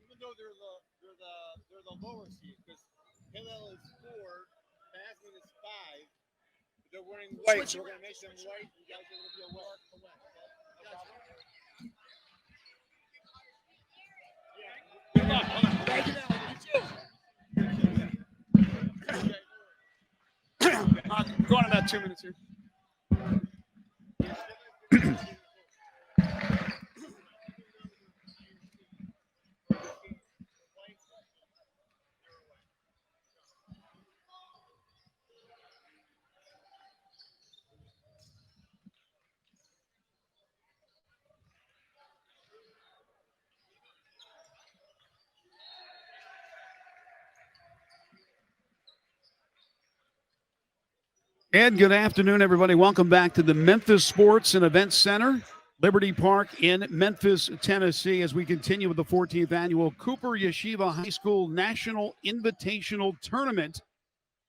Even though they're the lower seed, because Hillel is 4, Fasman is 5. They're wearing white, so we're gonna make them white. You guys are gonna be away. Going about 2 minutes here. And good afternoon, everybody. Welcome back to the Memphis Sports and Events Center, Liberty Park in Memphis, Tennessee, as we continue with the 14th annual Cooper Yeshiva High School National Invitational Tournament.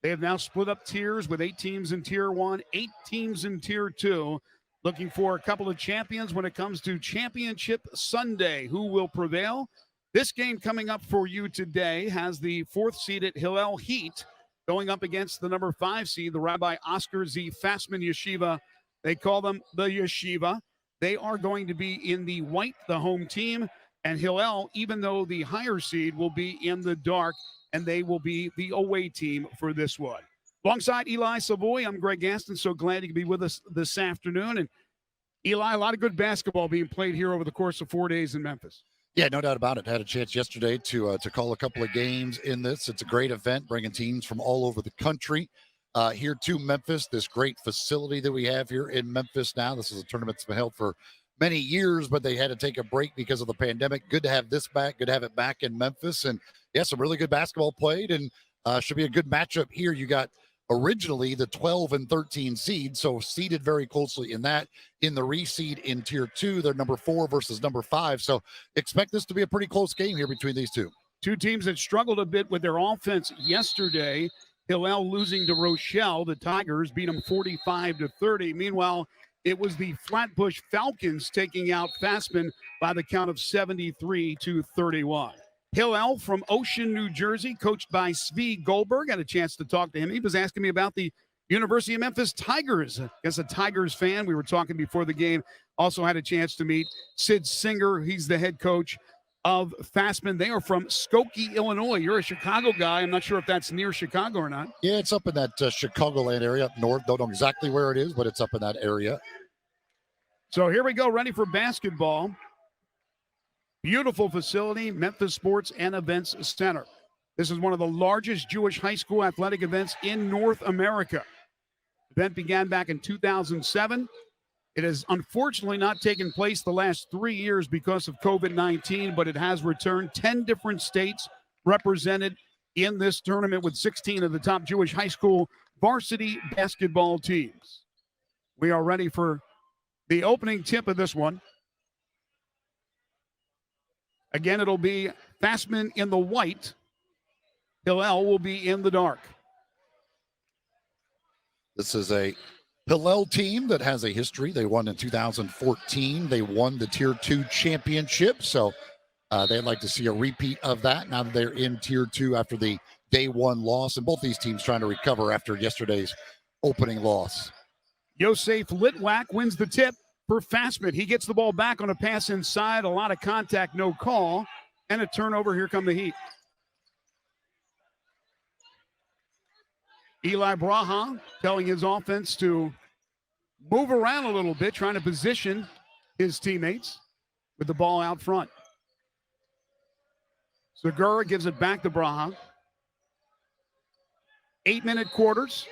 They have now split up tiers with 8 teams in Tier 1, 8 teams in Tier 2, looking for a couple of champions when it comes to Championship Sunday. Who will prevail? This game coming up for you today has the 4th-seeded Hillel Heat going up against the number 5 seed, the Rabbi Oscar Z. Fasman Yeshiva. They call them the Yeshiva. They are going to be in the white, the home team, and Hillel, even though the higher seed, will be in the dark, and they will be the away team for this one. Alongside Eli Savoy, I'm Greg Gaston. So glad you can be with us this afternoon. And Eli, a lot of good basketball being played here over the course of 4 days in Memphis. Yeah, no doubt about it. Had a chance yesterday to call a couple of games in this. It's a great event, bringing teams from all over the country here to Memphis, this great facility that we have here in Memphis now. This is a tournament that's been held for many years, but they had to take a break because of the pandemic. Good to have this back. Good to have it back in Memphis. And, yeah, some really good basketball played, and should be a good matchup here. You got originally the 12 and 13 seed, so seeded very closely in that. In the reseed in Tier 2, they're number 4 versus number 5. So expect this to be a pretty close game here between these two. Two teams that struggled a bit with their offense yesterday. Hillel losing to Rochelle. The Tigers beat them 45-30. Meanwhile, it was the Flatbush Falcons taking out Fasman by the count of 73-31. Hillel from Ocean, New Jersey, coached by Svi Goldberg. Had a chance to talk to him. He was asking me about the University of Memphis Tigers. As a Tigers fan, we were talking before the game. Also had a chance to meet Sid Singer. He's the head coach of Fasman. They are from Skokie, Illinois. You're a Chicago guy. I'm not sure if that's near Chicago or not. Yeah, it's up in that Chicagoland area up north. Don't know exactly where it is, but it's up in that area. So here we go, ready for basketball. Beautiful facility, Memphis Sports and Events Center. This is one of the largest Jewish high school athletic events in North America. The event began back in 2007. It has unfortunately not taken place the last 3 years because of COVID-19, but it has returned. 10 different states represented in this tournament with 16 of the top Jewish high school varsity basketball teams. We are ready for the opening tip of this one. Again, it'll be Fasman in the white. Hillel will be in the dark. This is a Hillel team that has a history. They won in 2014. They won the Tier 2 championship. So they'd like to see a repeat of that. Now that they're in Tier 2 after the Day 1 loss. And both these teams trying to recover after yesterday's opening loss. Yosef Litwack wins the tip for Fasman. He gets the ball back on a pass inside. A lot of contact, no call. And a turnover. Here come the Heat. Eli Braha telling his offense to move around a little bit, trying to position his teammates with the ball out front. Segura gives it back to Braha. 8-minute quarters.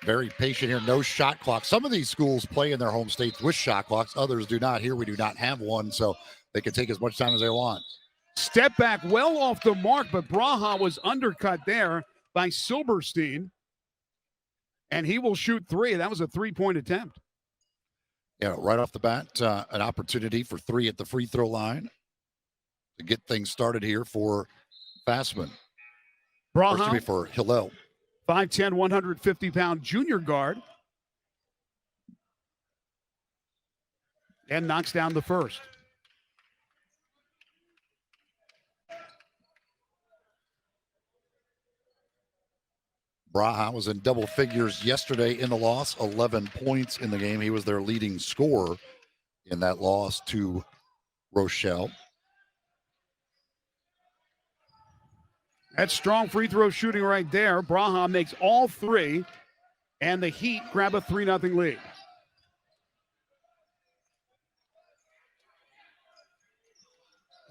Very patient here. No shot clock. Some of these schools play in their home states with shot clocks. Others do not. Here we do not have one, so they can take as much time as they want. Step back well off the mark, but Braha was undercut there. by Silberstein. And he will shoot three. That was a three-point attempt. Yeah, right off the bat, an opportunity for three at the free throw line to get things started here for Fasman. Or excuse me, for Hillel. 5'10", 150-pound junior guard. And knocks down the first. Braha was in double figures yesterday in the loss, 11 points in the game. He was their leading scorer in that loss to Rochelle. That's strong free throw shooting right there. Braha makes all three, and the Heat grab a 3-0 lead.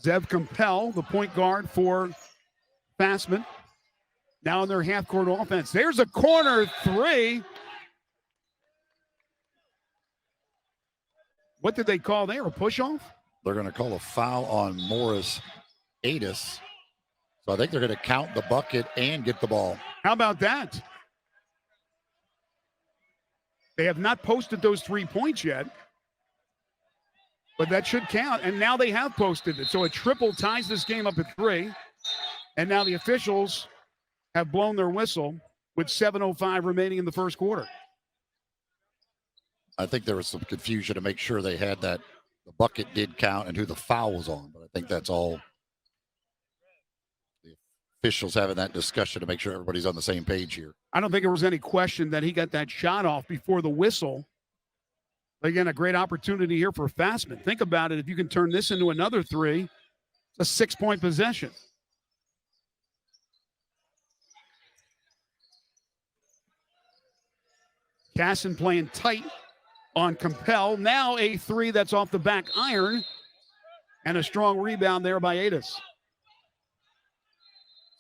Zev Compel, the point guard for Fasman, now in their half-court offense. There's a corner three. What did they call there? A push-off? They're going to call a foul on Morris Adis. So I think they're going to count the bucket and get the ball. How about that? They have not posted those 3 points yet, but that should count. And now they have posted it. So a triple ties this game up at 3. And now the officials have blown their whistle with 7:05 remaining in the first quarter. I think there was some confusion to make sure they had that. The bucket did count and who the foul was on, but I think that's all. The officials having that discussion to make sure everybody's on the same page here. I don't think there was any question that he got that shot off before the whistle. Again, a great opportunity here for Fasman. Think about it. If you can turn this into another 3, it's a 6-point possession. Casson playing tight on Compel. Now a 3 that's off the back iron. And a strong rebound there by Adis.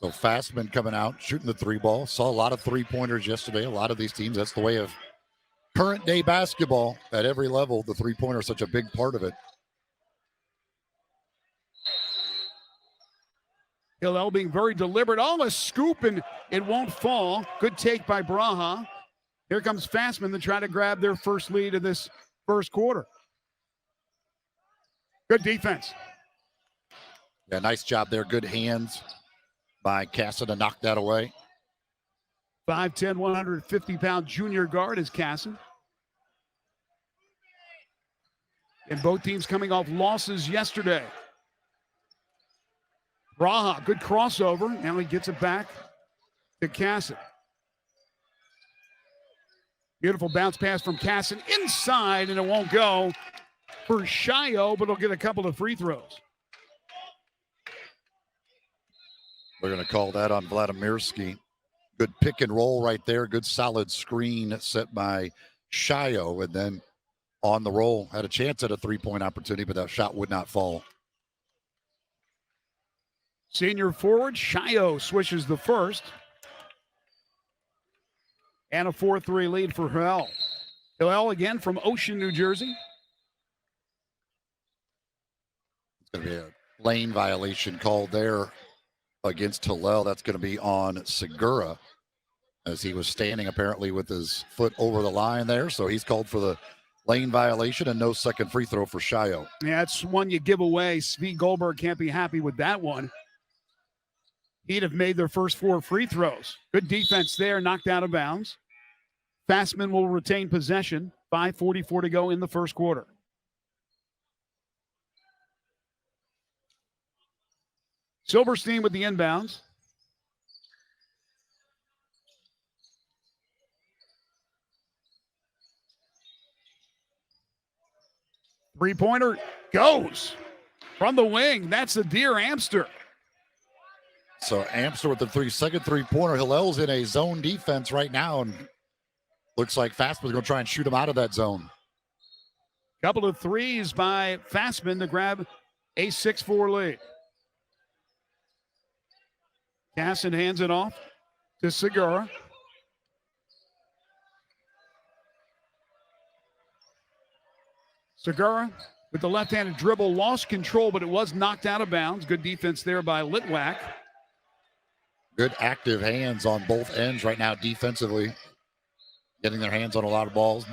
So Fasman coming out, shooting the 3 ball. Saw a lot of 3-pointers yesterday. A lot of these teams, that's the way of current day basketball at every level. The 3-pointer is such a big part of it. Hillel being very deliberate. Oh, a scoop, and it won't fall. Good take by Braha. Here comes Fasman to try to grab their first lead of this first quarter. Good defense. Yeah, nice job there. Good hands by Casson to knock that away. 5'10", 150-pound junior guard is Casson. And both teams coming off losses yesterday. Braha, good crossover. Now he gets it back to Casson. Beautiful bounce pass from Casson inside, and it won't go for Shio, but he'll get a couple of free throws. They're going to call that on Vladimirsky. Good pick and roll right there. Good solid screen set by Shio, and then on the roll had a chance at a 3-point opportunity, but that shot would not fall. Senior forward Shio swishes the first. And a 4-3 lead for Hillel. Hillel again from Ocean, New Jersey. It's going to be a lane violation called there against Hillel. That's going to be on Segura, as he was standing apparently with his foot over the line there. So he's called for the lane violation and no second free throw for Shio. Yeah, that's one you give away. Svi Goldberg can't be happy with that one. He'd have made their first 4 free throws. Good defense there, knocked out of bounds. Fasman will retain possession. 5:44 to go in the first quarter. Silverstein with the inbounds. Three-pointer goes from the wing. That's the Deer Amster. So Amster with the second three-pointer. Hillel's in a zone defense right now, and looks like Fasman's going to try and shoot him out of that zone. Couple of threes by Fasman to grab a 6-4 lead. Casson hands it off to Segura. Segura with the left-handed dribble lost control, but it was knocked out of bounds. Good defense there by Litwack. Good active hands on both ends right now defensively. Getting their hands on a lot of balls.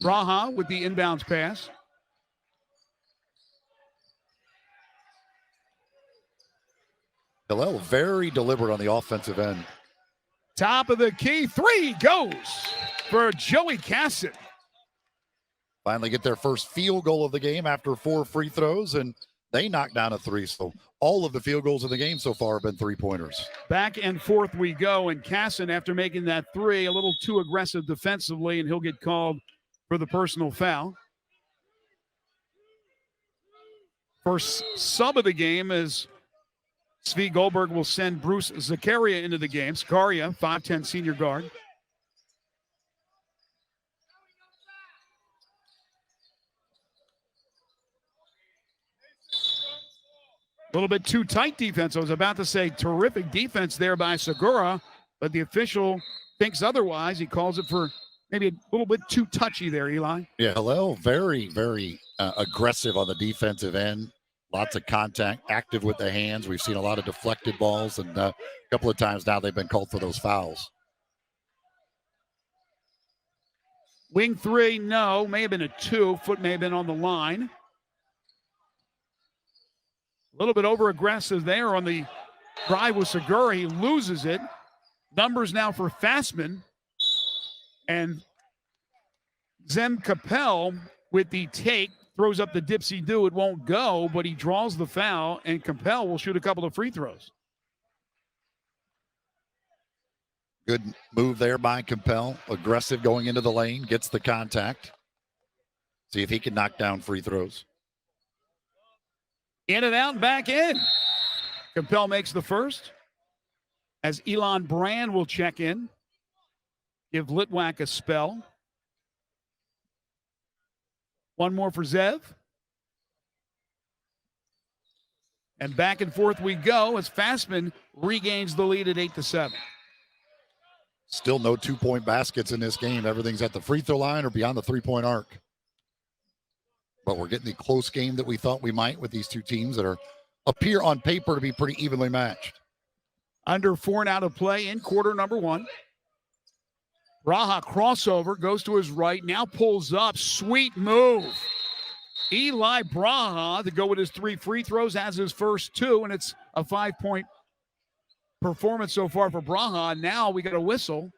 Braha with the inbounds pass. Hillel very deliberate on the offensive end. Top of the key. 3 goes for Joey Casson. Finally get their first field goal of the game after 4 free throws, and they knocked down a 3. So all of the field goals of the game so far have been 3-pointers. Back and forth we go, and Casson, after making that 3, a little too aggressive defensively, and he'll get called for the personal foul. First sub of the game is Svi Goldberg will send Bruce Zakaria into the game. Zakaria, 5'10 senior guard. A little bit too tight defense. I was about to say terrific defense there by Segura, but the official thinks otherwise. He calls it for maybe a little bit too touchy there, Eli. Yeah, Hillel very, very aggressive on the defensive end. Lots of contact, active with the hands. We've seen a lot of deflected balls, and a couple of times now they've been called for those fouls. Wing 3, no. May have been a 2. Foot may have been on the line. A little bit over-aggressive there on the drive with Segura. He loses it. Numbers now for Fasman. And Zem Capel with the take. Throws up the dipsy-do. It won't go, but he draws the foul, and Capel will shoot a couple of free throws. Good move there by Capel. Aggressive going into the lane. Gets the contact. See if he can knock down free throws. In and out, back in. Capel makes the first. As Elon Brand will check in. Give Litwack a spell. One more for Zev. And back and forth we go as Fasman regains the lead at 8-7. Still no 2-point baskets in this game. Everything's at the free throw line or beyond the 3-point arc. But we're getting the close game that we thought we might with these two teams that appear on paper to be pretty evenly matched. Under 4 now to play in quarter number 1. Braha crossover, goes to his right, now pulls up. Sweet move. Eli Braha to go with his 3 free throws, has his first 2, and it's a 5-point performance so far for Braha. Now we got a whistle.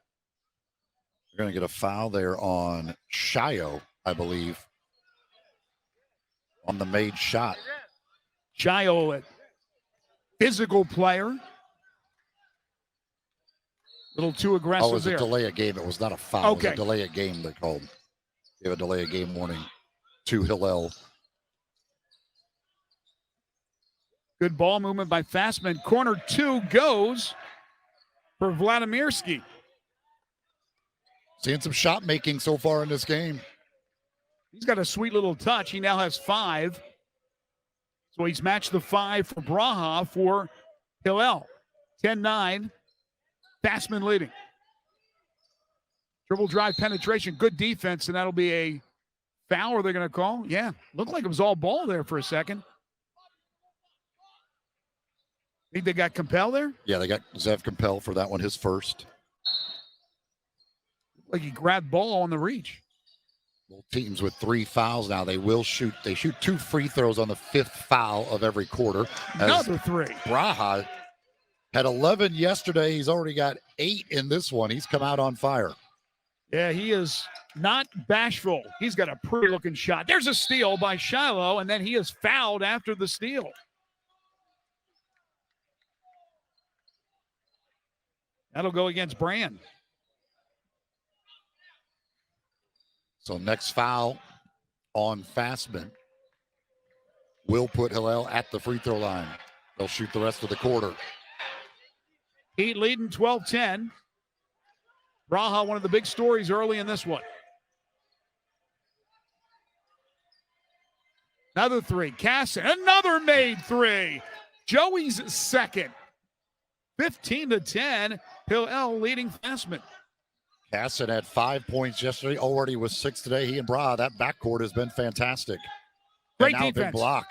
We're going to get a foul there on Shio, I believe, on the made shot. Shio, physical player. A little too aggressive it was there. A delay of game. It was not a foul. Okay. It was a delay of game they called. Gave a delay of game warning to Hillel. Good ball movement by Fasman. Corner 2 goes for Vladimirsky. Seeing some shot making so far in this game. He's got a sweet little touch. He now has 5. So he's matched the 5 for Braha for Hillel. 10-9. Fasman leading. Dribble drive penetration. Good defense, and that'll be a foul. Are they going to call? Yeah. Looked like it was all ball there for a second. Think they got Capel there? Yeah, they got Zev Capel for that one, his first. Like he grabbed ball on the reach. Both teams with 3 fouls now. They shoot 2 free throws on the 5th foul of every quarter. Another 3. Braha had 11 yesterday. He's already got 8 in this one. He's come out on fire. Yeah, he is not bashful. He's got a pretty looking shot. There's a steal by Shiloh, and then he is fouled after the steal. That'll go against Brand. So next foul on Fasman will put Hillel at the free throw line. They'll shoot the rest of the quarter. Heat leading 12-10. Braha, one of the big stories early in this one. Another 3. Casson, another made 3. Joey's second. 15-10. Hillel leading Fasman. Casson had 5 points yesterday, already with 6 today. He and Braha, that backcourt has been fantastic. Great and now defense. Big block.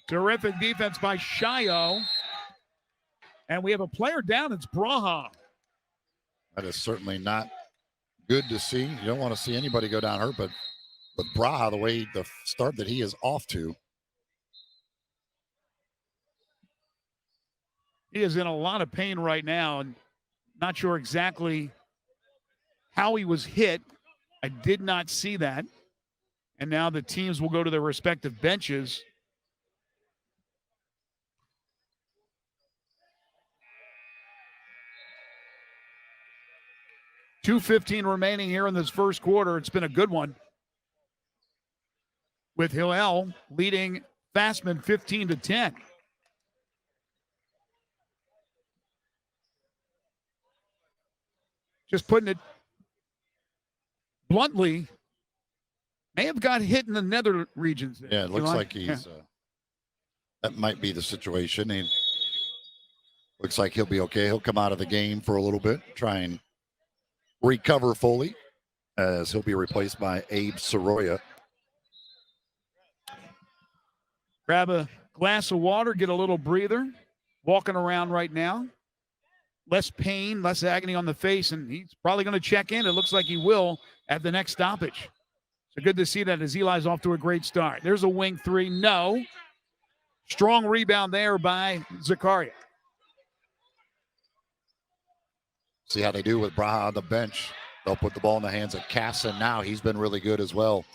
Terrific defense by Shio. And we have a player down. It's Braha. That is certainly not good to see. You don't want to see anybody go down hurt, but with Braha, the way the start that he is off to. He is in a lot of pain right now, and not sure exactly how he was hit. I did not see that. And now the teams will go to their respective benches. $2:15 remaining here in this first quarter. It's been a good one, with Hillel leading Fasman 15-10. Just putting it bluntly, may have got hit in the nether regions. Yeah, it looks like he's that might be the situation. He looks like he'll be okay. He'll come out of the game for a little bit, try and recover fully, as he'll be replaced by Abe Soroya. Grab a glass of water, get a little breather. Walking around right now. Less pain, less agony on the face, and he's probably going to check in. It looks like he will at the next stoppage. So good to see that as Eli's off to a great start. There's a wing three. No. Strong rebound there by Zakaria. See how they do with Braha on the bench. They'll put the ball in the hands of Casson now. He's been really good as well.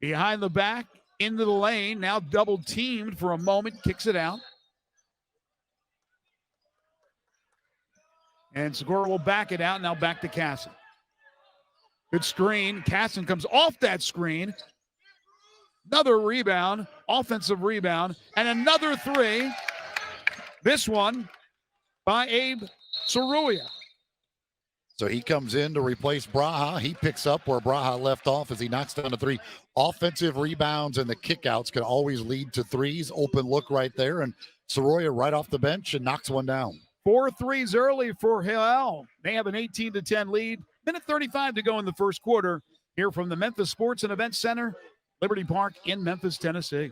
Behind the back, into the lane, now double teamed for a moment, kicks it out. And Segura will back it out, now back to Casson. Good screen. Casson comes off that screen. Another rebound, offensive rebound, and another three. This one by Abe Saruya. So he comes in to replace Braha. He picks up where Braha left off as he knocks down a three. Offensive rebounds and the kickouts can always lead to threes. Open look right there. And Soroya right off the bench and knocks one down. 4 threes early for Hillel. They have an 18-10 lead. Minute 35 to go in the first quarter. Here from the Memphis Sports and Events Center, Liberty Park in Memphis, Tennessee.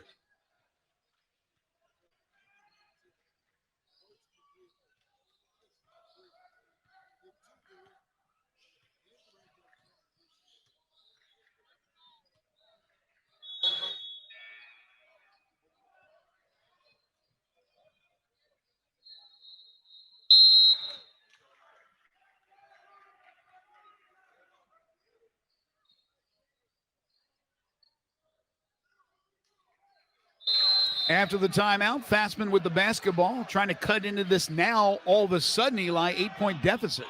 After the timeout, Fasman with the basketball, trying to cut into this now. All of a sudden, Eli, 8-point deficit.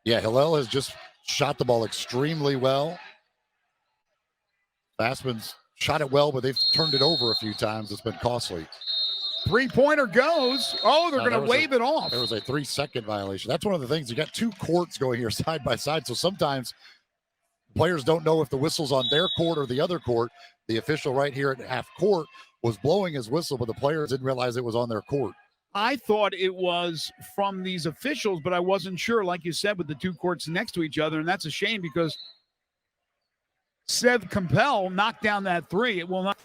Yeah, Hillel has just shot the ball extremely well. Fasman's shot it well, but they've turned it over a few times. It's been costly. Three-pointer goes. Oh, they're going to wave it off. There was a 3-second violation. That's one of the things. You got two courts going here side by side, so sometimes players don't know if the whistle's on their court or the other court. The official right here at half court was blowing his whistle, but the players didn't realize it was on their court. I thought it was from these officials, but I wasn't sure, like you said, with the two courts next to each other, and that's a shame because Sev Compel knocked down that three. It will not.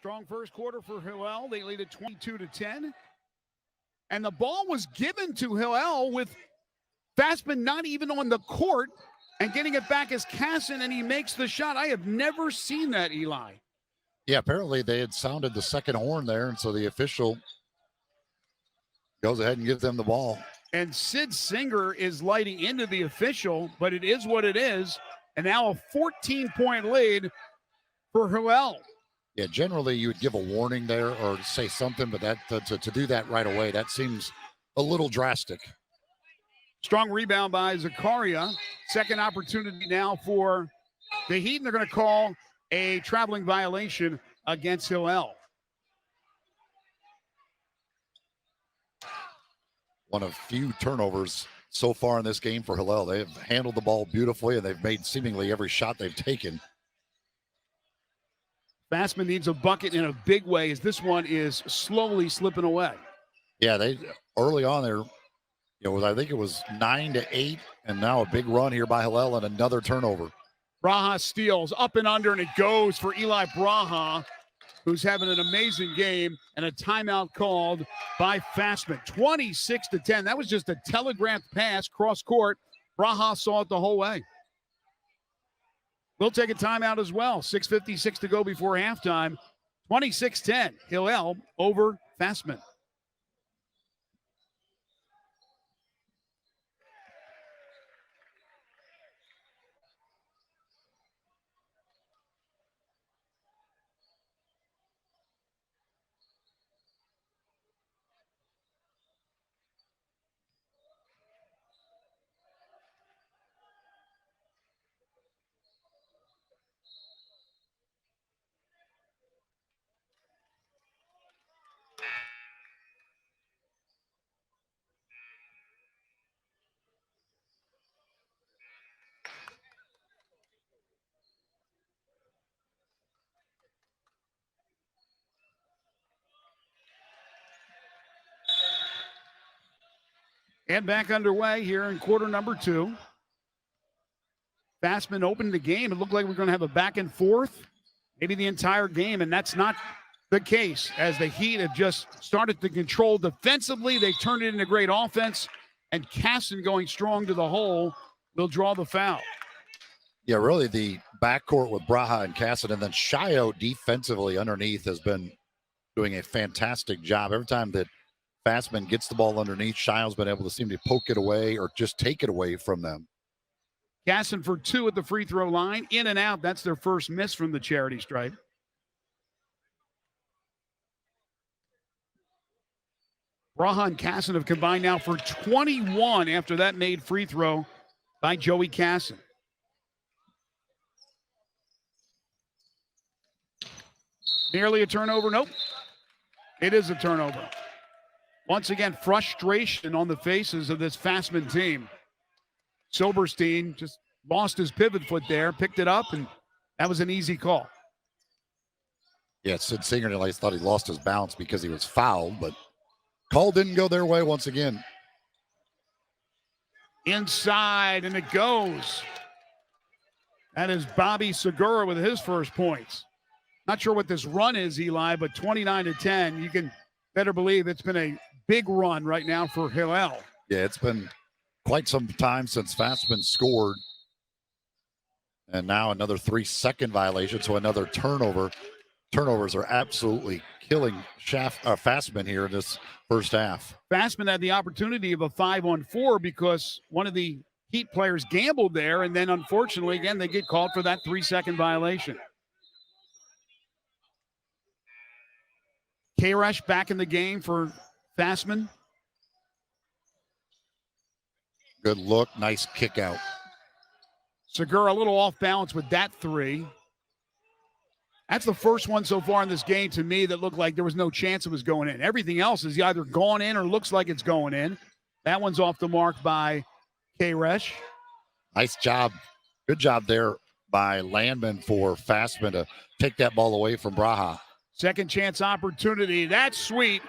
Strong first quarter for Hillel. They lead at 22-10. And the ball was given to Hillel with Fasman not even on the court and getting it back as Casson, and he makes the shot. I have never seen that, Eli. Yeah, apparently they had sounded the second horn there, and so the official goes ahead and gives them the ball. And Sid Singer is lighting into the official, but it is what it is. And now a 14-point lead for Hillel. Yeah, generally you would give a warning there or say something, but that to do that right away, that seems a little drastic. Strong rebound by Zakaria. Second opportunity now for the Heat, and they're going to call a traveling violation against Hillel. One of few turnovers so far in this game for Hillel. They've handled the ball beautifully, and they've made seemingly every shot they've taken. Fasman needs a bucket in a big way as this one is slowly slipping away. Yeah, they early on there, I think it was 9-8, and now a big run here by Hillel and another turnover. Braha steals up and under, and it goes for Eli Braha, who's having an amazing game, and a timeout called by Fasman. 26-10. That was just a telegraphed pass cross court. Braha saw it the whole way. We'll take a timeout as well. 6:56 to go before halftime. 26-10. Hillel over Fasman. And back underway here in quarter number 2. Fasman opened the game. It looked like we're going to have a back and forth, maybe the entire game, and that's not the case as the Heat have just started to control defensively. They turned it into great offense, and Casson going strong to the hole will draw the foul. Yeah, really the backcourt with Braha and Casson, and then Shio defensively underneath has been doing a fantastic job. Every time that Fasman gets the ball underneath, Shio's been able to seem to poke it away or just take it away from them. Casson for 2 at the free throw line. In and out. That's their first miss from the charity stripe. Braha and Casson have combined now for 21 after that made free throw by Joey Casson. Nearly a turnover. Nope. It is a turnover. Once again, frustration on the faces of this Fasman team. Silberstein just lost his pivot foot there, picked it up, and that was an easy call. Yeah, Sid Singer thought he lost his balance because he was fouled, but call didn't go their way once again. Inside, and it goes. That is Bobby Segura with his first points. Not sure what this run is, Eli, but 29-10. You can better believe it's been a big run right now for Hillel. Yeah, it's been quite some time since Fasman scored. And now another 3-second violation, so another turnover. Turnovers are absolutely killing Fasman here in this first half. Fasman had the opportunity of a 5-on-4 because one of the Heat players gambled there, and then unfortunately, again, they get called for that 3-second violation. K-Rush back in the game for Fasman. Good look. Nice kick out. Segura a little off balance with that 3. That's the first one so far in this game to me that looked like there was no chance it was going in. Everything else is either gone in or looks like it's going in. That one's off the mark by K-Rush. Nice job. Good job there by Landman for Fasman to take that ball away from Braha. Second chance opportunity. That's sweet.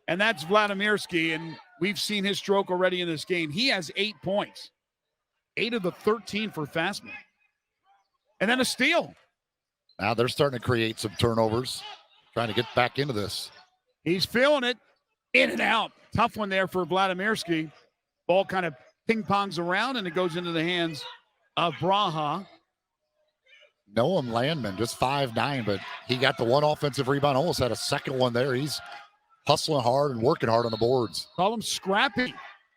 And that's Vladimirsky. And we've seen his stroke already in this game. He has 8 points. 8 of the 13 for Fasman. And then a steal. Now they're starting to create some turnovers. trying to get back into this. He's feeling it. In and out. Tough one there for Vladimirski. Ball kind of ping-pongs around, and it goes into the hands of Braha. Noam Landman, just 5'9", but he got the one offensive rebound, almost had a second one there. He's hustling hard and working hard on the boards. Call him scrappy.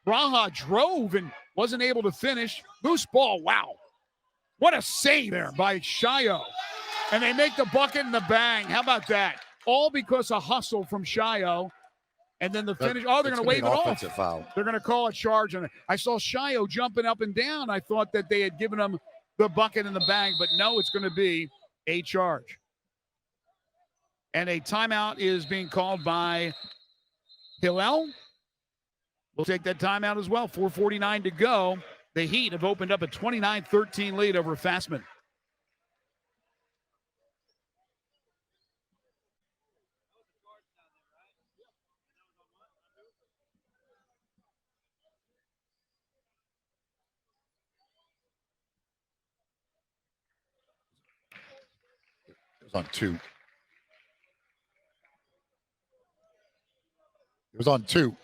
Braha drove and wasn't able to finish. Loose ball, wow. What a save there by Shio. And they make the bucket and the bang. How about that? All because of hustle from Shio. And then the finish. Oh, they're going to wave it off. Foul. They're going to call a charge on it. I saw Shio jumping up and down. I thought that they had given him the bucket and the bang, but no, it's going to be a charge. And a timeout is being called by Hillel. We'll take that timeout as well. 4:49 to go. The Heat have opened up a 29-13 lead over Fasman. It was on 2. It was on 2.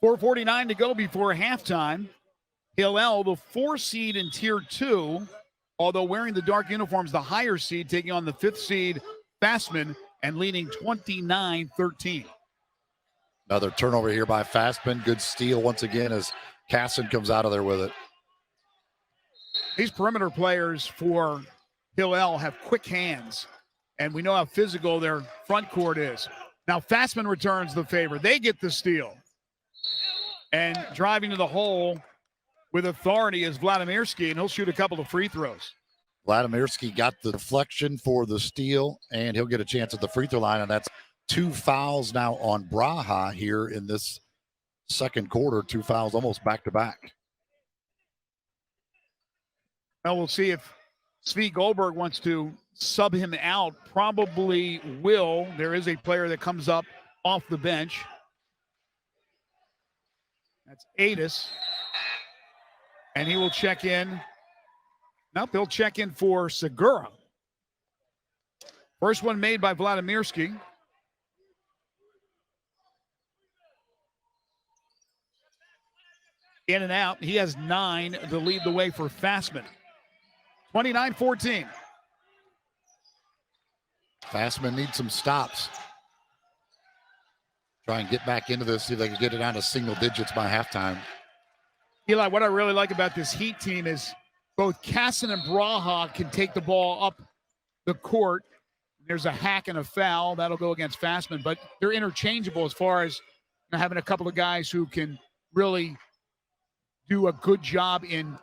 4:49 to go before halftime. Hillel, the 4 seed in Tier 2, although wearing the dark uniforms, the higher seed, taking on the 5th seed, Fasman, and leading 29-13. Another turnover here by Fasman. Good steal once again as Casson comes out of there with it. These perimeter players for Hillel have quick hands, and we know how physical their front court is. Now Fasman returns the favor. They get the steal. And driving to the hole with authority is Vladimirski, and he'll shoot a couple of free throws. Vladimirski got the deflection for the steal, and he'll get a chance at the free throw line, and that's 2 fouls now on Braha here in this second quarter. 2 fouls almost back-to-back. Well, we'll see if Svi Goldberg wants to sub him out. Probably will. There is a player that comes up off the bench. That's Adis. And he will check in. Nope, he'll check in for Segura. First one made by Vladimirski. In and out. He has 9 to lead the way for Fasman. 29-14. Fasman needs some stops. Try and get back into this, see if they can get it down to single digits by halftime. Eli, what I really like about this Heat team is both Casson and Braha can take the ball up the court. There's a hack and a foul. That'll go against Fasman, but they're interchangeable as far as having a couple of guys who can really do a good job in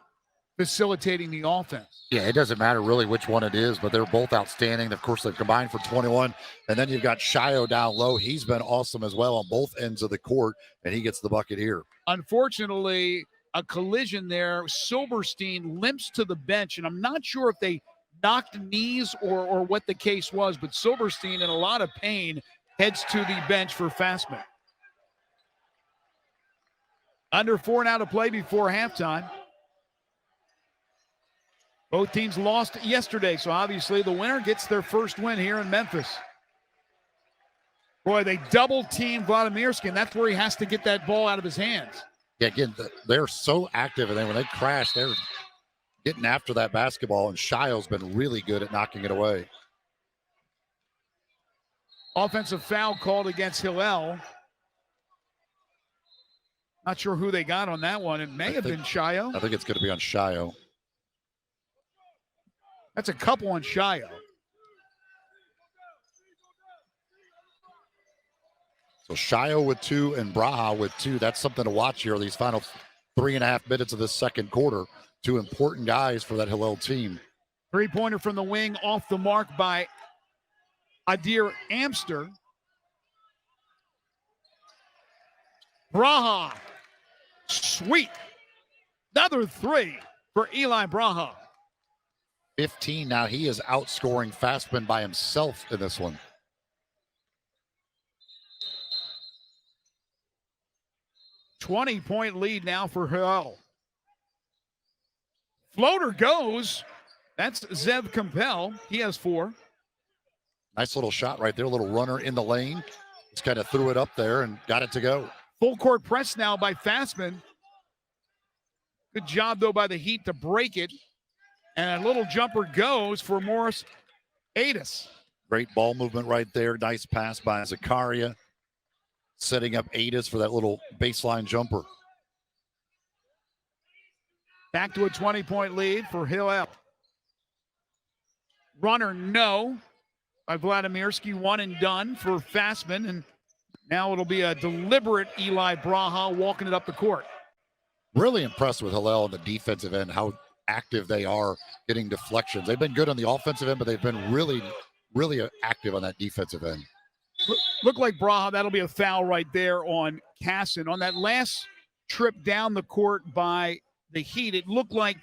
facilitating the offense. Yeah, it doesn't matter really which one it is, but they're both outstanding. Of course, they've combined for 21. And then you've got Shio down low. He's been awesome as well on both ends of the court, and he gets the bucket here. Unfortunately, a collision there. Silverstein limps to the bench, and I'm not sure if they knocked knees or what the case was, but Silverstein, in a lot of pain, heads to the bench for Fasman. Under 4 now to play before halftime. Both teams lost yesterday, so obviously the winner gets their first win here in Memphis. Boy, they double-team Vladimirski, and that's where he has to get that ball out of his hands. Yeah, again, they're so active, and then when they crash, they're getting after that basketball, and Shio's been really good at knocking it away. Offensive foul called against Hillel. Not sure who they got on that one. It may have been Shio. I think it's going to be on Shio. That's a couple on Shio. So Shio with 2 and Braha with 2. That's something to watch here, these final 3.5 minutes of this second quarter. 2 important guys for that Hillel team. Three-pointer from the wing off the mark by Adir Amster. Braha Sweet. Another three for Eli Braha. 15 now. He is outscoring Fasman by himself in this one. $20-point lead now for Hillel. Floater goes. That's Zev Compel. He has 4. Nice little shot right there. A little runner in the lane. Just kind of threw it up there and got it to go. Full court press now by Fasman. Good job, though, by the Heat to break it. And a little jumper goes for Morris Adis. Great ball movement right there. Nice pass by Zakaria. Setting up Adis for that little baseline jumper. Back to a 20-point lead for Hillel. Runner, no. By Vladimirsky, 1 and done for Fasman. And now it'll be a deliberate Eli Braha walking it up the court. Really impressed with Hillel on the defensive end, how active they are getting deflections. They've been good on the offensive end, but they've been really, really active on that defensive end. Look like Braha, that'll be a foul right there on Casson. On that last trip down the court by the Heat, it looked like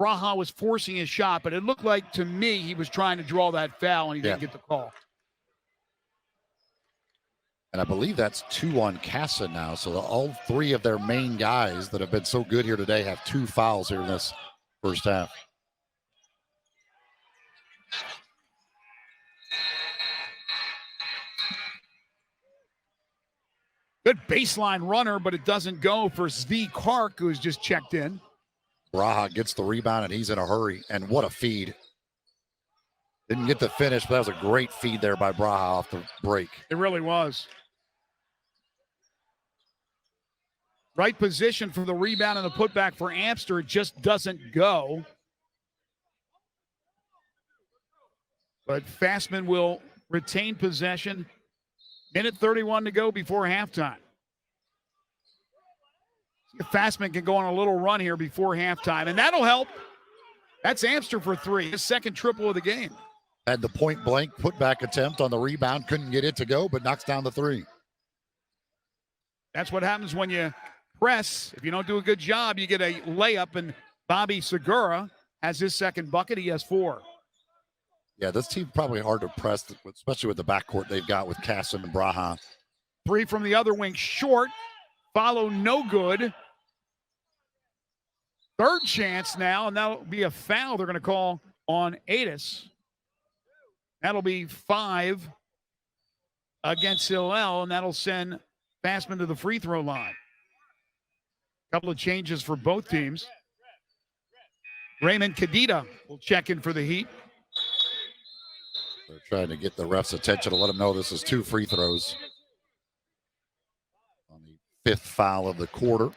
Braha was forcing his shot, but it looked like to me he was trying to draw that foul and he didn't get the call. And I believe that's 2 on Casson now. So all 3 of their main guys that have been so good here today have 2 fouls here in this first half. Good baseline runner, but it doesn't go for Zvi Kark, who's just checked in. Braha gets the rebound, and he's in a hurry. And what a feed. Didn't get the finish, but that was a great feed there by Braha off the break. It really was. Right position for the rebound and the putback for Amster. It just doesn't go. But Fasman will retain possession. Minute 31 to go before halftime. If Fasman can go on a little run here before halftime, and that'll help. That's Amster for 3, his second triple of the game. Had the point blank putback attempt on the rebound, couldn't get it to go, but knocks down the 3. That's what happens when you press. If you don't do a good job, you get a layup, and Bobby Segura has his second bucket. He has 4. Yeah, this team probably hard to press, especially with the backcourt they've got with Casson and Braha. 3 from the other wing, short. Follow, no good. Third chance now, and that'll be a foul they're going to call on Adis. That'll be 5 against Hillel, and that'll send Fasman to the free throw line. Couple of changes for both teams. Raymond Kadita will check in for the Heat. They're trying to get the ref's attention to let them know this is 2 free throws on the 5th foul of the quarter.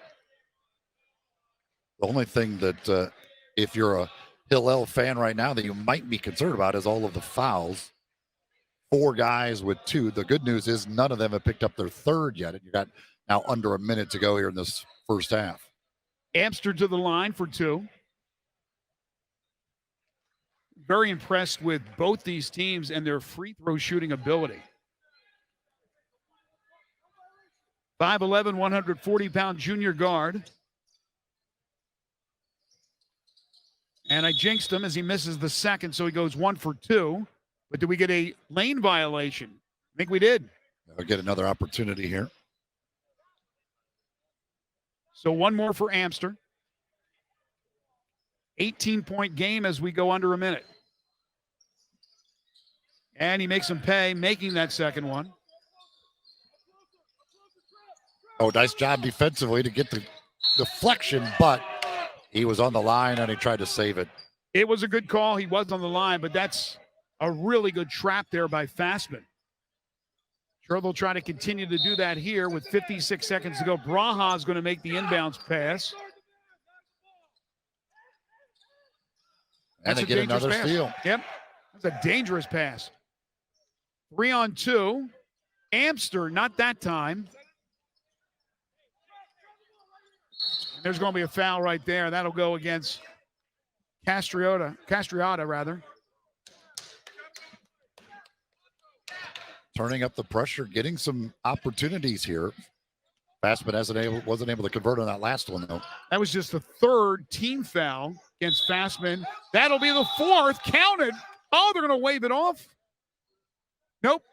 The only thing that if you're a Hillel fan right now that you might be concerned about is all of the fouls. 4 guys with 2. The good news is none of them have picked up their 3rd yet. And you got now under a minute to go here in this first half. Amster to the line for 2. Very impressed with both these teams and their free throw shooting ability. 5'11", 140-pound junior guard. And I jinxed him as he misses the second, so he goes 1 for 2. But did we get a lane violation? I think we did. We'll get another opportunity here. So 1 more for Amster. 18-point game as we go under a minute. And he makes him pay, making that second one. Oh, nice job defensively to get the deflection, but he was on the line and he tried to save it. It was a good call. He was on the line, but that's a really good trap there by Fasman. Sure, they'll try to continue to do that here with 56 seconds to go. Braha is going to make the inbounds pass. And they get another steal. Yep, that's a dangerous pass. 3 on 2. Amster, not that time. And there's going to be a foul right there. That'll go against Castriota, rather. Turning up the pressure, getting some opportunities here. Fasman wasn't able to convert on that last one, though. That was just the third team foul against Fasman. That'll be the fourth. Counted. Oh, they're going to wave it off? Nope.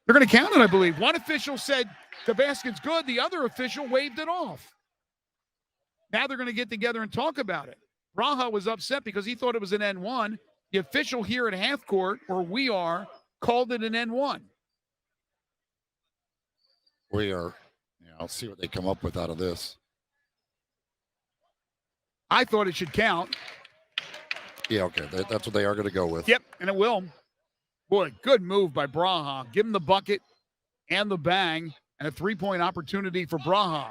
They're going to count it, I believe. One official said the basket's good. The other official waved it off. Now they're going to get together and talk about it. Braha was upset because he thought it was an N1. The official here at half court, where we are, called it an N1. I'll see what they come up with out of this. I thought it should count. Yeah, okay. That's what they are going to go with. Yep, and it will. Boy, good move by Braha. Give him the bucket and the bang, and a three-point opportunity for Braha.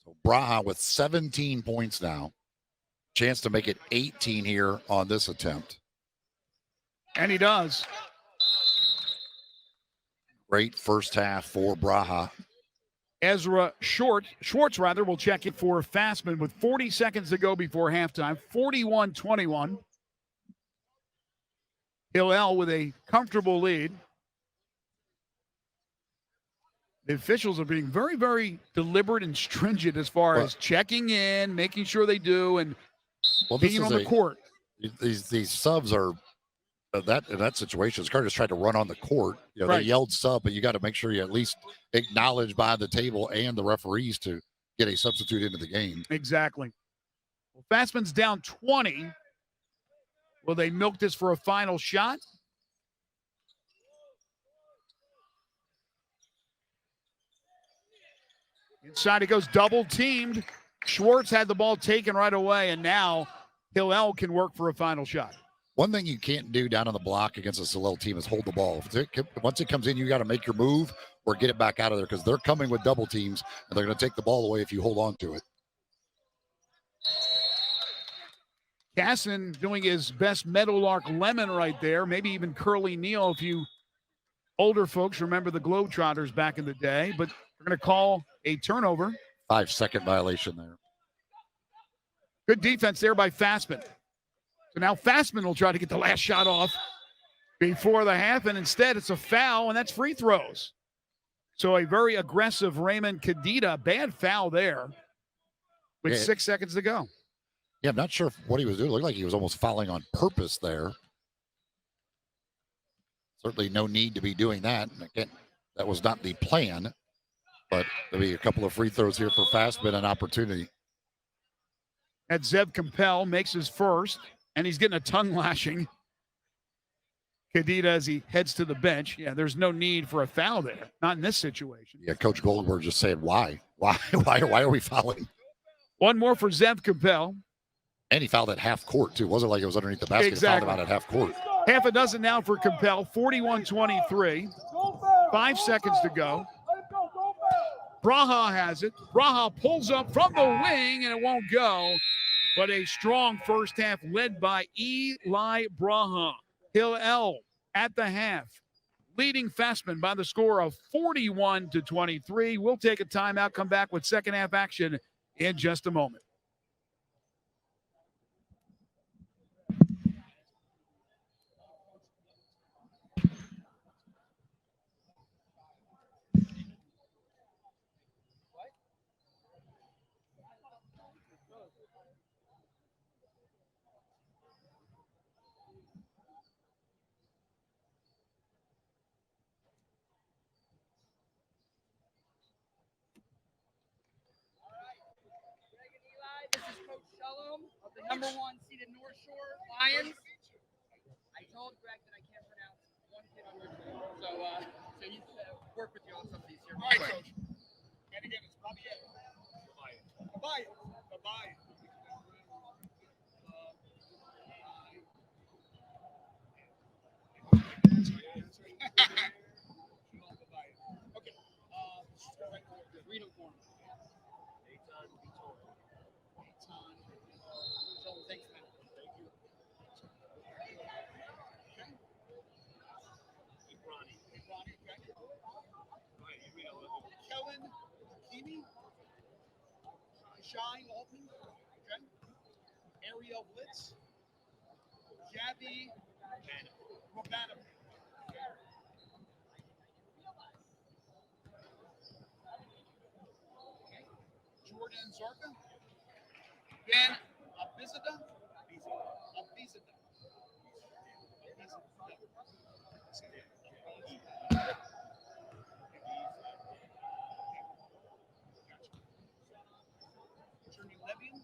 So Braha with 17 points now. Chance to make it 18 here on this attempt. And he does. Great first half for Braha. Ezra Schwartz will check in for Fasman with 40 seconds to go before halftime. 41-21. Hillel with a comfortable lead. The officials are being very, very deliberate and stringent as far as checking in, making sure they do, and being on the court. These subs are in that situation. Carter's tried to run on the court. Right. They yelled sub, but you got to make sure you at least acknowledge by the table and the referees to get a substitute into the game. Exactly. Well, Fasman's down 20. Will they milk this for a final shot? Inside it goes, double teamed. Schwartz had the ball taken right away, and now Hillel can work for a final shot. One thing you can't do down on the block against a Hillel team is hold the ball. Once it comes in, you got to make your move or get it back out of there because they're coming with double teams, and they're going to take the ball away if you hold on to it. Casson doing his best Meadowlark Lemon right there, maybe even Curly Neal if you older folks remember the Globetrotters back in the day, but we're going to call a turnover. 5-second violation there. Good defense there by Fasman. So now Fasman will try to get the last shot off before the half, and instead it's a foul, and that's free throws. So a very aggressive Raymond Cadita, bad foul there with 6 seconds to go. Yeah, I'm not sure what he was doing. It looked like he was almost fouling on purpose there. Certainly no need to be doing that. And again, that was not the plan, but there'll be a couple of free throws here for Fasman, an opportunity. And Zev Compel makes his first, and he's getting a tongue lashing. Cadita as he heads to the bench. Yeah, there's no need for a foul there. Not in this situation. Yeah, Coach Goldberg just saying, why? Why are we fouling? One more for Zev Compel. And he fouled at half court, too. It wasn't like it was underneath the basket. Exactly. He fouled him out at half court. Half a dozen now for Compel. 41-23. 5 seconds to go. Braha has it. Braha pulls up from the wing, and it won't go. But a strong first half led by Eli Braha. Hillel at the half, leading Fasman by the score of 41-23. We'll take a timeout, come back with second half action in just a moment. Of the number 1 seeded North Shore Lions. I told Greg that I can't pronounce one kid on your team, so he's work with you on some of these here. All right, Coach. And again, it's probably Bye-bye. Okay. Just read them for him. Thanks, man. Thank you. Ronnie, okay. Kellen Kimi, Shine Alton, okay. Ariel Blitz, Gabby, and Robana. and Zorka. Ben Abizada. Journey Levian.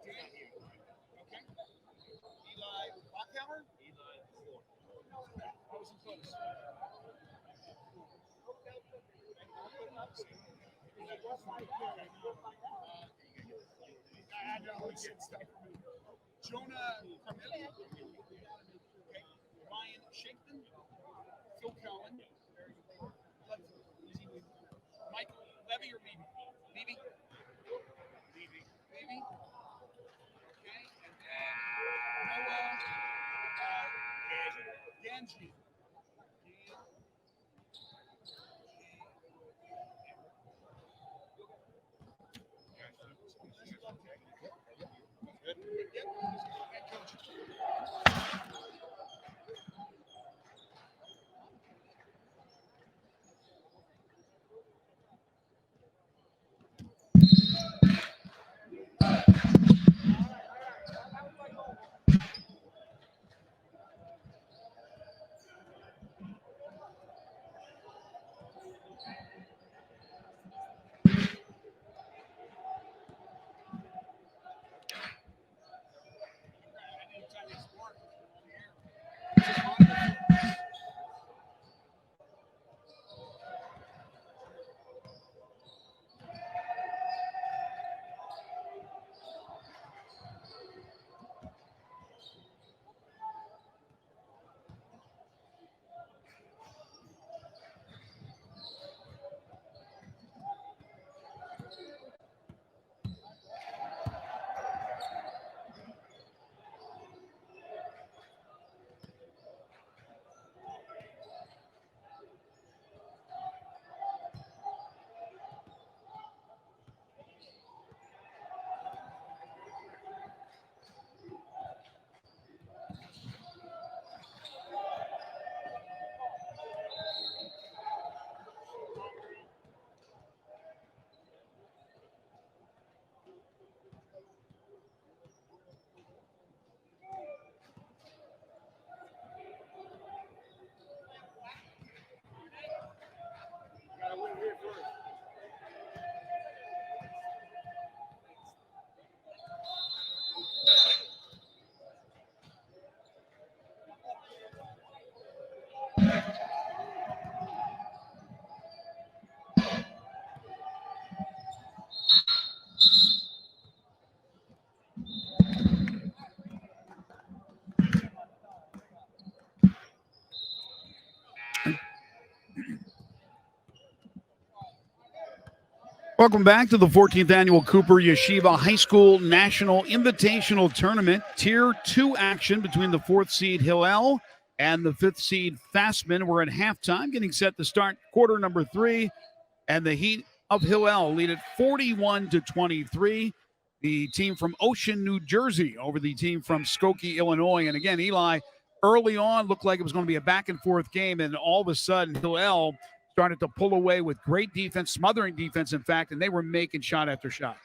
Okay. Eli Bachauer. How was he close? Jonah Carmeli. Okay. Ryan Shankton. Phil Cohen. Mike Levy or Levy? Levy? Levy. Okay. And then Noah Ganji. Welcome back to the 14th Annual Cooper Yeshiva High School National Invitational Tournament. Tier 2 action between the 4th seed Hillel and the 5th seed Fasman. We're at halftime, getting set to start quarter number 3. And the Heat of Hillel lead it 41-23. The team from Ocean, New Jersey over the team from Skokie, Illinois. And again, Eli, early on, looked like it was going to be a back-and-forth game. And all of a sudden, Hillel started to pull away with great defense, smothering defense, in fact, and they were making shot after shot.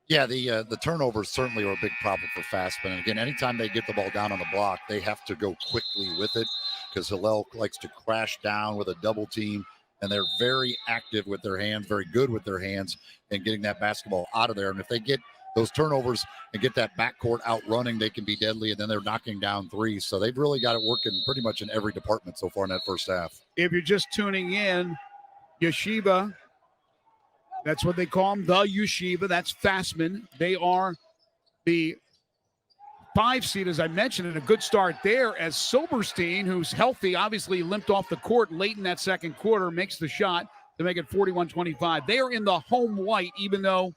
Yeah, the turnovers certainly are a big problem for Fasman. And again, anytime they get the ball down on the block, they have to go quickly with it because Hillel likes to crash down with a double team, and they're very active with their hands, very good with their hands, and getting that basketball out of there. And if they get those turnovers and get that backcourt out running, they can be deadly, and then they're knocking down threes. So they've really got it working pretty much in every department so far in that first half. If you're just tuning in, Yeshiva, that's what they call them, the Yeshiva. That's Fasman. They are the 5 seed, as I mentioned, and a good start there as Silberstein, who's healthy, obviously limped off the court late in that second quarter, makes the shot to make it 41-25. They are in the home white, even though,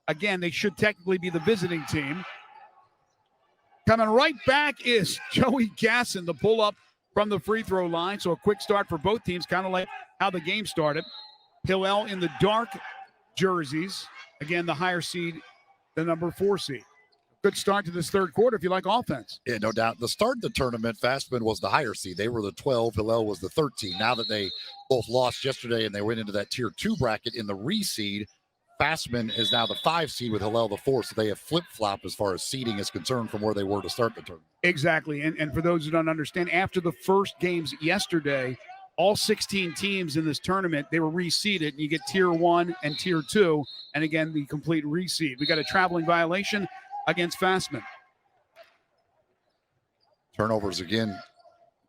again, they should technically be the visiting team. Coming right back is Joey Gasson, the pull-up from the free throw line. So a quick start for both teams, kind of like how the game started. Hillel in the dark jerseys. Again, the higher seed, the number 4 seed. Good start to this third quarter if you like offense. Yeah, no doubt. The start of the tournament, Fasman was the higher seed. They were the 12. Hillel was the 13. Now that they both lost yesterday and they went into that tier 2 bracket in the reseed, Fasman is now the 5 seed with Hillel the 4, so they have flip-flop as far as seeding is concerned from where they were to start the tournament. Exactly. And for those who don't understand, after the first games yesterday, all 16 teams in this tournament, they were reseeded, and you get tier 1 and tier 2, and again, the complete reseed. We got a traveling violation against Fasman. Turnovers again.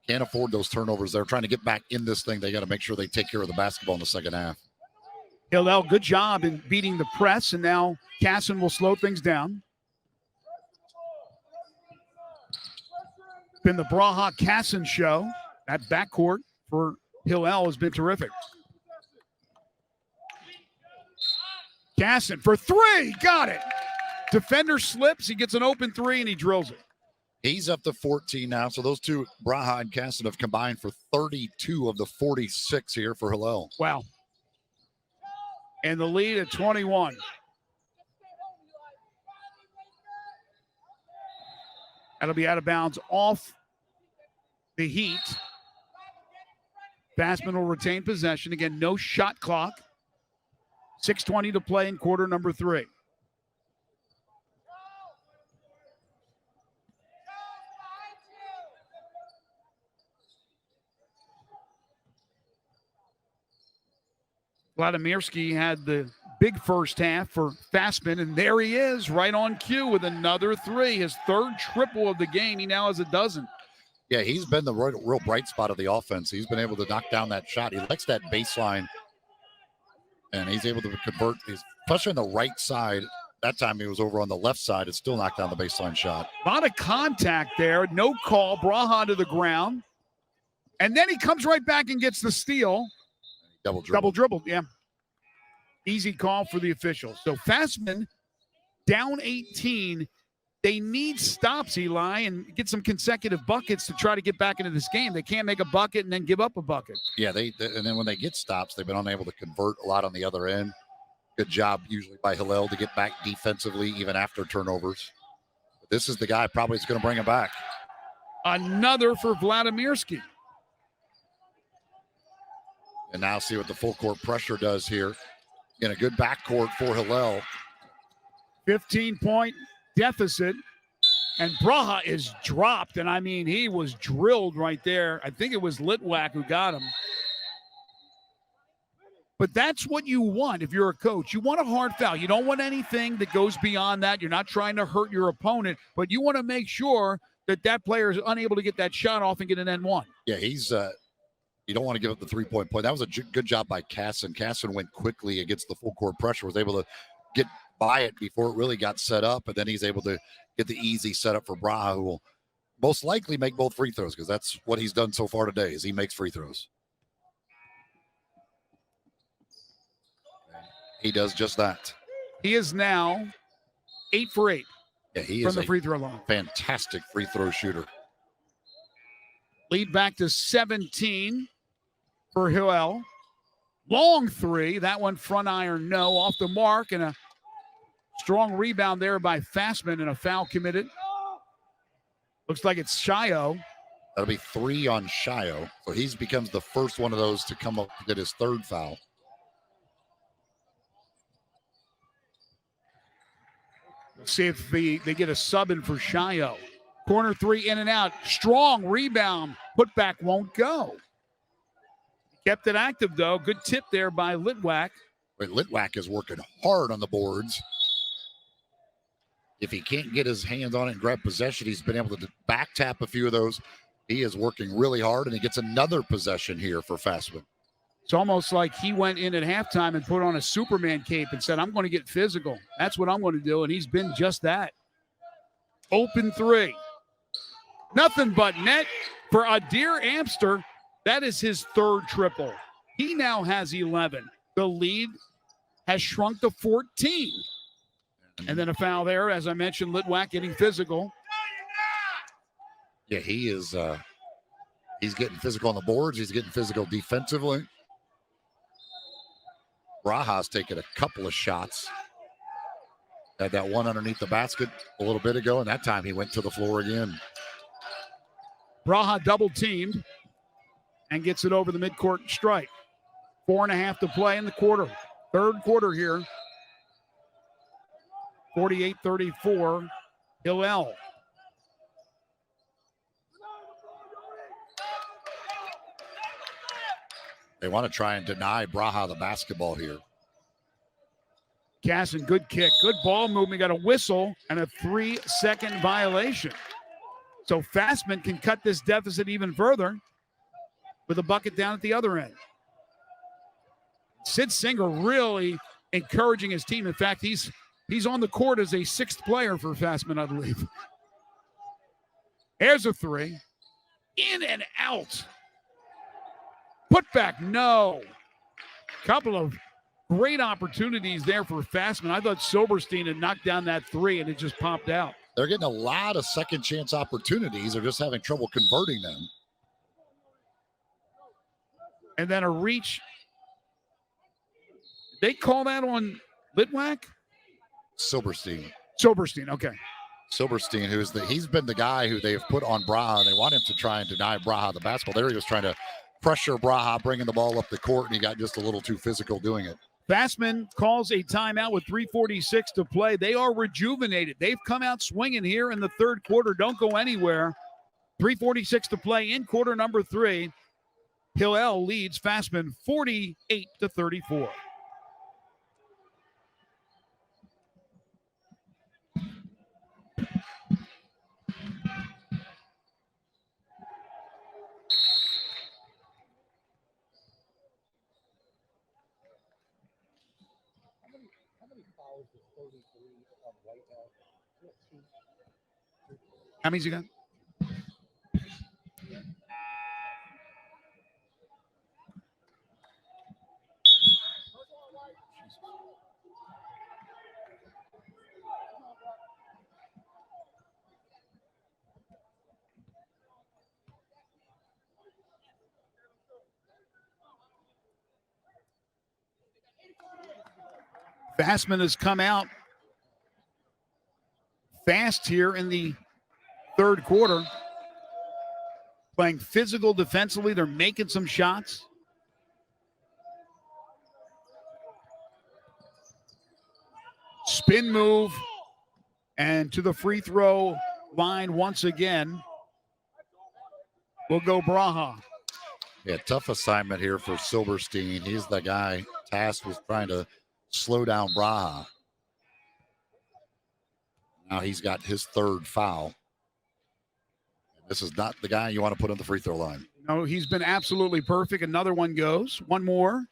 Can't afford those turnovers. They're trying to get back in this thing. They got to make sure they take care of the basketball in the second half. Hillel, good job in beating the press, and now Casson will slow things down. Been the Braha Casson show. That backcourt for Hillel has been terrific. Casson for 3, got it. Defender slips, he gets an open 3, and he drills it. He's up to 14 now. So those two, Braha and Casson, have combined for 32 of the 46 here for Hillel. Wow. And the lead at 21. That'll be out of bounds off the Heat. Fasman will retain possession. Again, no shot clock. 6:20 to play in quarter number 3. Vladimirsky had the big first half for Fasman, and there he is, right on cue with another 3. His 3rd triple of the game. He now has a dozen. Yeah, he's been the real bright spot of the offense. He's been able to knock down that shot. He likes that baseline, and he's able to convert, especially on the right side. That time he was over on the left side. It still knocked down the baseline shot. A lot of contact there. No call. Braha to the ground. And then he comes right back and gets the steal. Double dribbled, yeah. Easy call for the officials. So Fasman down 18. They need stops, Eli, and get some consecutive buckets to try to get back into this game. They can't make a bucket and then give up a bucket. Yeah, and then when they get stops, they've been unable to convert a lot on the other end. Good job usually by Hillel to get back defensively even after turnovers. But this is the guy probably that's going to bring him back. Another for Vladimirsky. And now see what the full court pressure does here. In a good backcourt for Hillel. 15-point deficit. And Braha is dropped. And I mean, he was drilled right there. I think it was Litwack who got him. But that's what you want if you're a coach. You want a hard foul. You don't want anything that goes beyond that. You're not trying to hurt your opponent, but you want to make sure that that player is unable to get that shot off and get an N1. Yeah, he's you don't want to give up the 3-point play. That was a good job by Casson. Casson went quickly against the full court pressure, was able to get by it before it really got set up, and then he's able to get the easy setup for Braha, who will most likely make both free throws because that's what he's done so far today is he makes free throws. He does just that. He is now 8 for 8 yeah, he from is the free throw line. Fantastic free throw shooter. Lead back to 17 for Hillel. Long 3. That one front iron, no. Off the mark, and a strong rebound there by Fasman, and a foul committed. Looks like it's Shio. That'll be 3 on Shio. So he becomes the first one of those to come up to get his 3rd foul. Let's see if they get a sub in for Shio. Corner 3 in and out. Strong rebound. Putback won't go. Kept it active, though. Good tip there by Litwack. But Litwack is working hard on the boards. If he can't get his hands on it and grab possession, he's been able to back tap a few of those. He is working really hard, and he gets another possession here for Fasman. It's almost like he went in at halftime and put on a Superman cape and said, I'm going to get physical. That's what I'm going to do, and he's been just that. Open 3. Nothing but net for Adair Amster. That is his 3rd triple. He now has 11. The lead has shrunk to 14. And then a foul there, as I mentioned, Litwack getting physical. Yeah, he is. He's getting physical on the boards. He's getting physical defensively. Braha's taken a couple of shots. Had that one underneath the basket a little bit ago, and that time he went to the floor again. Braha double teamed and gets it over the midcourt stripe. 4.5 to play in the quarter. 3rd quarter here. 48-34, Hillel. They want to try and deny Braha the basketball here. Casson, good kick. Good ball movement. Got a whistle and a 3-second violation. So Fasman can cut this deficit even further with a bucket down at the other end. Sid Singer really encouraging his team. In fact, he's on the court as a sixth player for Fasman, I believe. Here's a three. In and out. Put back, no. Couple of great opportunities there for Fasman. I thought Silberstein had knocked down that three, and it just popped out. They're getting a lot of second chance opportunities. They're just having trouble converting them. And then a reach. They call that on Litwack? Silberstein. Silberstein, okay. Silberstein, he's been the guy who they've put on Braha. They want him to try and deny Braha the basketball. There he was trying to pressure Braha, bringing the ball up the court, and he got just a little too physical doing it. Fasman calls a timeout with 3:46 to play. They are rejuvenated. They've come out swinging here in the third quarter. Don't go anywhere. 3:46 to play in quarter number 3. Hillel leads Fasman 48-34. How many's he got? Fasman has come out fast here in the third quarter. Playing physical defensively. They're making some shots. Spin move. And to the free throw line once again will go Braha. Yeah, tough assignment here for Silberstein. He's the guy tasked with trying to slow down Braha. Now he's got his third foul. This is not the guy you want to put on the free throw line. No, he's been absolutely perfect. Another one goes. One more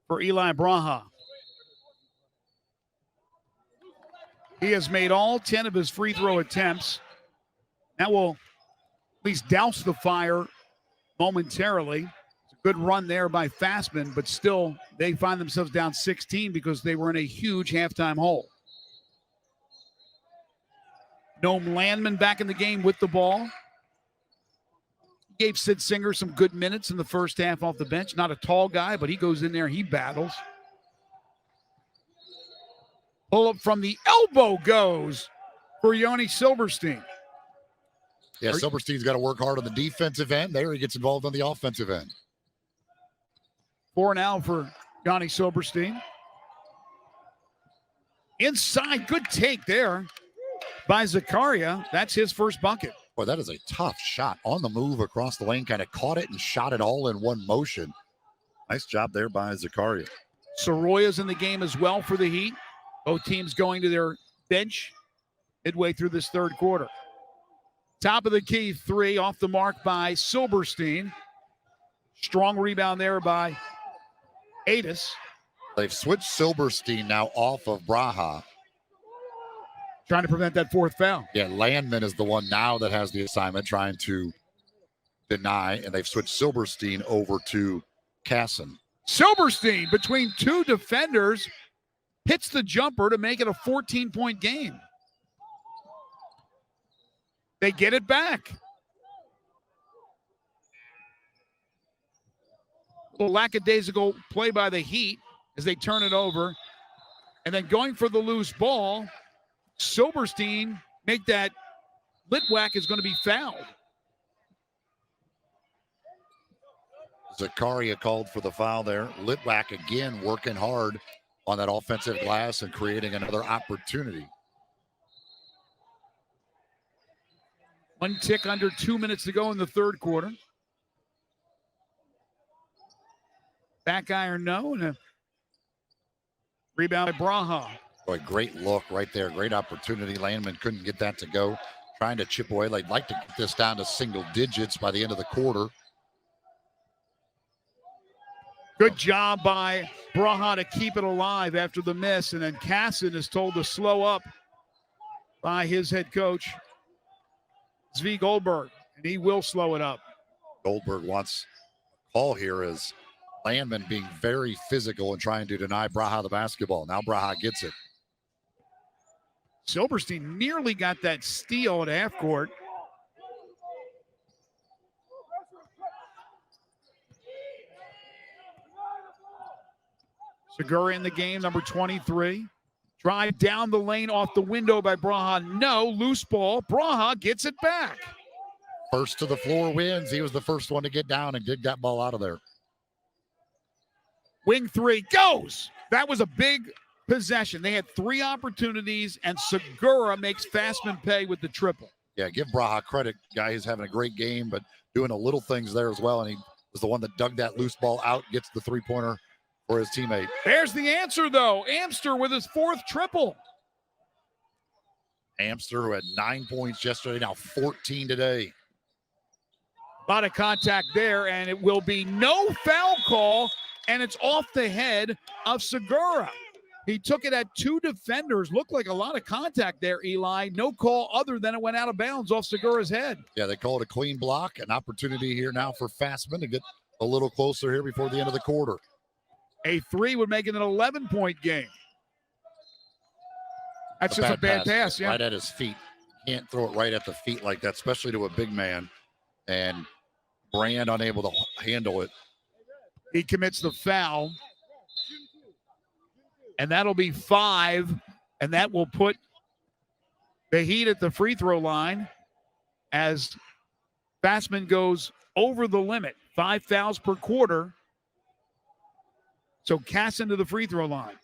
for Eli Braha. He has made all 10 of his free throw attempts. That will at least douse the fire momentarily. It's a good run there by Fasman, but still they find themselves down 16 because they were in a huge halftime hole. Noam Landman back in the game with the ball. Gave Sid Singer some good minutes in the first half off the bench. Not a tall guy, but he goes in there, he battles. Pull up from the elbow goes for Yoni Silberstein. Yeah, Silberstein's got to work hard on the defensive end. There he gets involved on the offensive end. 4 now for Yoni Silberstein. Inside, good take there by Zakaria. That's his first bucket. Boy, that is a tough shot. On the move across the lane, kind of caught it and shot it all in one motion. Nice job there by Zakaria. Soroya's in the game as well for the Heat. Both teams going to their bench midway through this third quarter. Top of the key three off the mark by Silberstein. Strong rebound there by Adis. They've switched Silberstein now off of Braha. Trying to prevent that fourth foul. Yeah, Landman is the one now that has the assignment, trying to deny, and they've switched Silberstein over to Casson. Silberstein, between two defenders, hits the jumper to make it a 14-point game. They get it back. A little lackadaisical play by the Heat as they turn it over. And then going for the loose ball, Silberstein make that Litwack is going to be fouled. Zakaria called for the foul there. Litwack again working hard on that offensive glass and creating another opportunity. 1 tick under 2 minutes to go in the third quarter. Back iron, no. And a rebound by Braha. Boy, great look right there. Great opportunity. Landman couldn't get that to go. Trying to chip away. They'd like to get this down to single digits by the end of the quarter. Good job by Braha to keep it alive after the miss. And then Casson is told to slow up by his head coach, Zvi Goldberg. And he will slow it up. Goldberg wants a call here as Landman being very physical and trying to deny Braha the basketball. Now Braha gets it. Silverstein nearly got that steal at half court. Segura in the game, number 23. Drive down the lane off the window by Braha. No, loose ball. Braha gets it back. First to the floor wins. He was the first one to get down and dig that ball out of there. Wing three goes. That was a big possession. They had 3 opportunities, and Segura makes Fasman pay with the triple. Yeah, give Braha credit. Guy is having a great game, but doing the little things there as well. And he was the one that dug that loose ball out, gets the three-pointer for his teammate. There's the answer, though. Amster with his 4th triple. Amster, who had 9 points yesterday, now 14 today. A lot of contact there, and it will be no foul call, and it's off the head of Segura. He took it at 2 defenders. Looked like a lot of contact there, Eli. No call other than it went out of bounds off Segura's head. Yeah, they call it a clean block. An opportunity here now for Fasman to get a little closer here before the end of the quarter. A 3 would make it an 11-point game. That's just a bad pass. Yeah. Right at his feet. Can't throw it right at the feet like that, especially to a big man. And Brand unable to handle it. He commits the foul. And that'll be 5. And that will put the Heat at the free throw line as Fasman goes over the limit. 5 fouls per quarter. So Casson to the free throw line.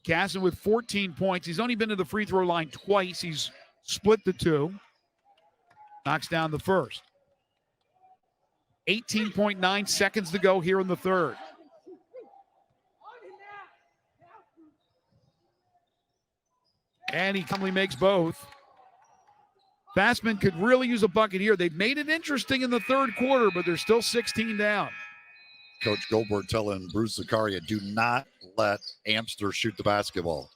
Casson with 14 points. He's only been to the free throw line twice. He's split the 2. Knocks down the first. 18.9 seconds to go here in the third. And he calmly makes both. Fasman could really use a bucket here. They've made it interesting in the third quarter, but they're still 16 down. Coach Goldberg telling Bruce Zakaria, do not let Amster shoot the basketball.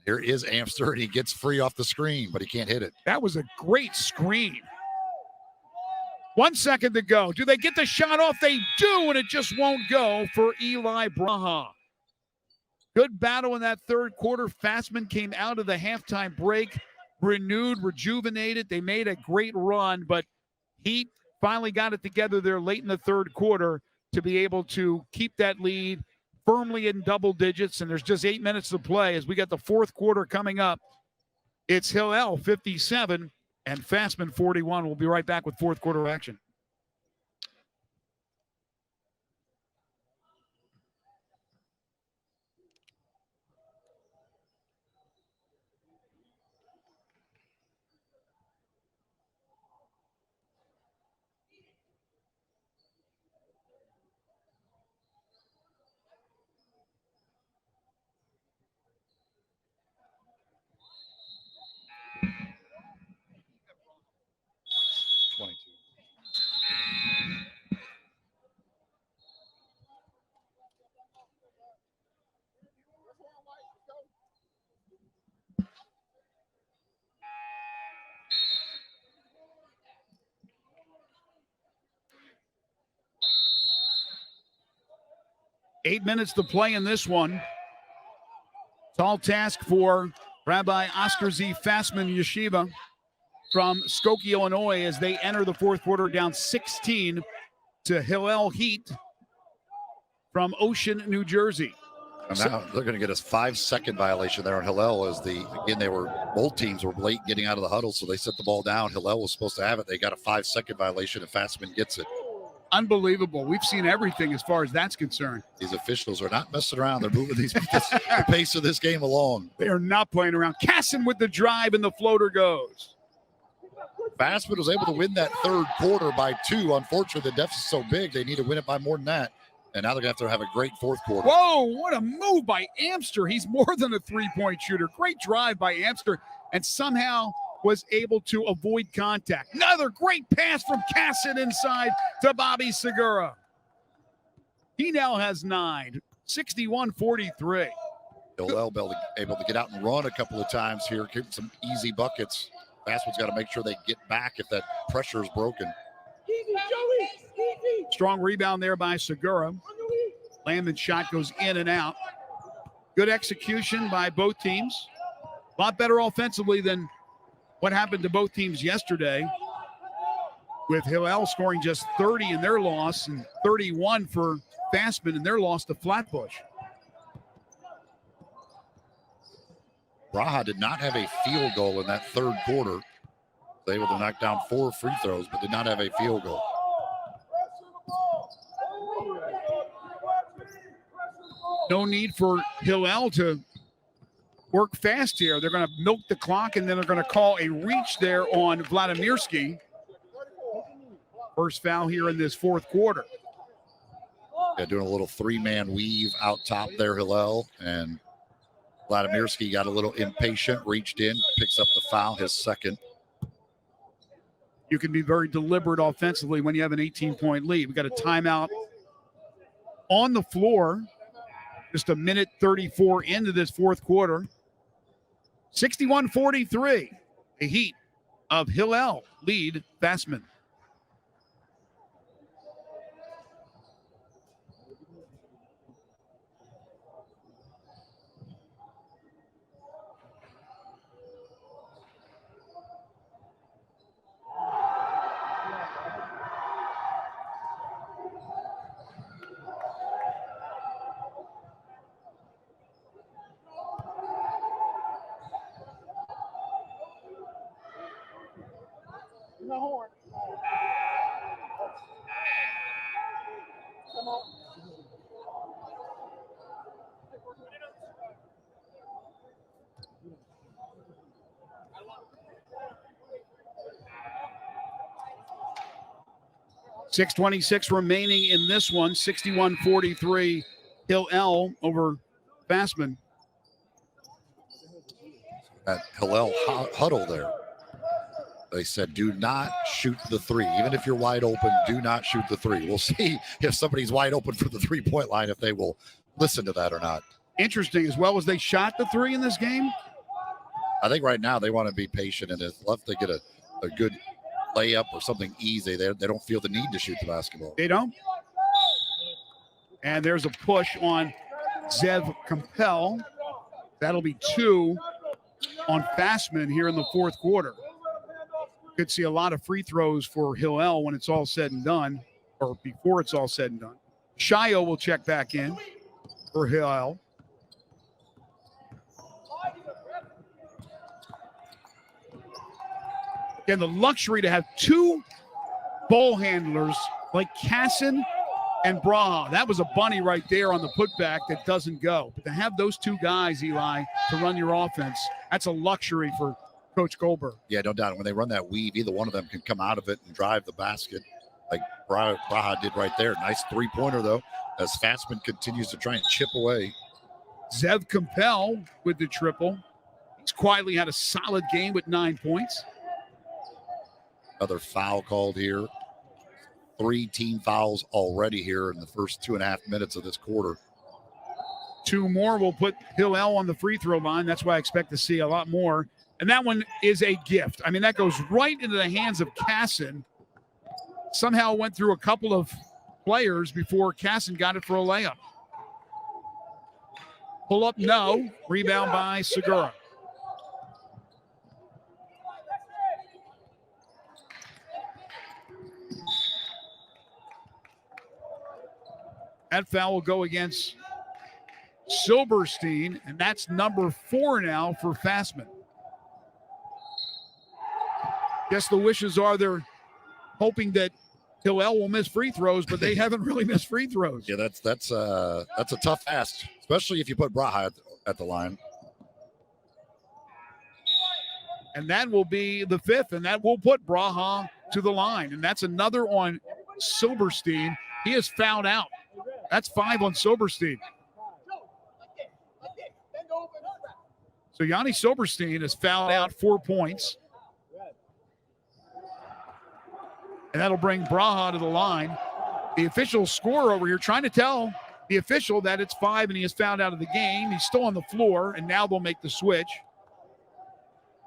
Here is Amster, and he gets free off the screen, but he can't hit it. That was a great screen. 1 second to go. Do they get the shot off? They do, and it just won't go for Eli Braha. Good battle in that third quarter. Fasman came out of the halftime break, renewed, rejuvenated. They made a great run, but Heat finally got it together there late in the third quarter to be able to keep that lead firmly in double digits, and there's just 8 minutes to play as we got the fourth quarter coming up. It's Hillel 57 and Fasman 41. We'll be right back with fourth quarter action. Eight minutes to play in this one. Tall task for Rabbi Oscar Z. Fasman Yeshiva from Skokie, Illinois, as they enter the fourth quarter down 16 to Hillel Heat from Ocean, New Jersey. And now they're going to get a 5-second violation there on Hillel as both teams were late getting out of the huddle, so they set the ball down. Hillel was supposed to have it. They got a 5-second violation, and Fasman gets it. Unbelievable. We've seen everything as far as that's concerned. These officials are not messing around. They're moving the pace of this game along. They are not playing around. Casson with the drive, and the floater goes. Fasman was able to win that third quarter by 2. Unfortunately, the deficit's so big, they need to win it by more than that. And now they're going to have a great fourth quarter. Whoa, what a move by Amster. He's more than a three-point shooter. Great drive by Amster, and somehow was able to avoid contact. Another great pass from Casson inside to Bobby Segura. He now has 9, 61-43. Hillel able to get out and run a couple of times here, get some easy buckets. Fasman's got to make sure they get back if that pressure is broken. Strong rebound there by Segura. Landman's shot goes in and out. Good execution by both teams. A lot better offensively than what happened to both teams yesterday, with Hillel scoring just 30 in their loss and 31 for Fasman in their loss to Flatbush. Braha did not have a field goal in that third quarter. They were able to knock down 4 free throws, but did not have a field goal. No need for Hillel to work fast here. They're going to milk the clock, and then they're going to call a reach there on Vladimirsky. First foul here in this fourth quarter. Yeah, doing a little 3-man weave out top there, Hillel, and Vladimirsky got a little impatient, reached in, picks up the foul, his second. You can be very deliberate offensively when you have an 18-point lead. We got a timeout on the floor. Just a minute 34 into this fourth quarter. 61-43. The Heat of Hillel lead Fasman. Come on. 6:26 remaining in this one. 61-43 Hillel over Fasman. At Hillel huddle there, they said, do not shoot the three. Even if you're wide open, do not shoot the three. We'll see if somebody's wide open for the three-point line, if they will listen to that or not. Interesting, as well as they shot the three in this game. I think right now they want to be patient, and if they get a good layup or something easy, they don't feel the need to shoot the basketball. They don't. And there's a push on Zev Compel. That'll be 2 on Fasman here in the fourth quarter. Could see a lot of free throws for Hillel when it's all said and done, or before it's all said and done. Shio will check back in for Hillel. Again, the luxury to have 2 ball handlers like Casson and Braha. That was a bunny right there on the putback that doesn't go. But to have those 2 guys, Eli, to run your offense, that's a luxury for Coach Goldberg. Yeah, no doubt. When they run that weave, either one of them can come out of it and drive the basket like Braha did right there. Nice three-pointer, though, as Fasman continues to try and chip away. Zev Compel with the triple. He's quietly had a solid game with 9 points. Another foul called here. 3 team fouls already here in the first 2.5 minutes of this quarter. 2 more will put Hillel on the free throw line. That's why I expect to see a lot more. And that one is a gift. I mean, that goes right into the hands of Casson. Somehow went through a couple of players before Casson got it for a layup. Pull up, no. Rebound by Segura. That foul will go against Silberstein, and that's number 4 now for Fasman. Guess the wishes are they're hoping that Hillel will miss free throws, but they haven't really missed free throws. Yeah, that's a tough ask, especially if you put Braha at the line. And that will be the fifth, and that will put Braha to the line. And that's another on Silberstein. He is fouled out. That's 5 on Silberstein. So Yanni Silberstein is fouled out 4 points. And that'll bring Braha to the line. The official score over here trying to tell the official that it's 5 and he is fouled out of the game. He's still on the floor, and now they'll make the switch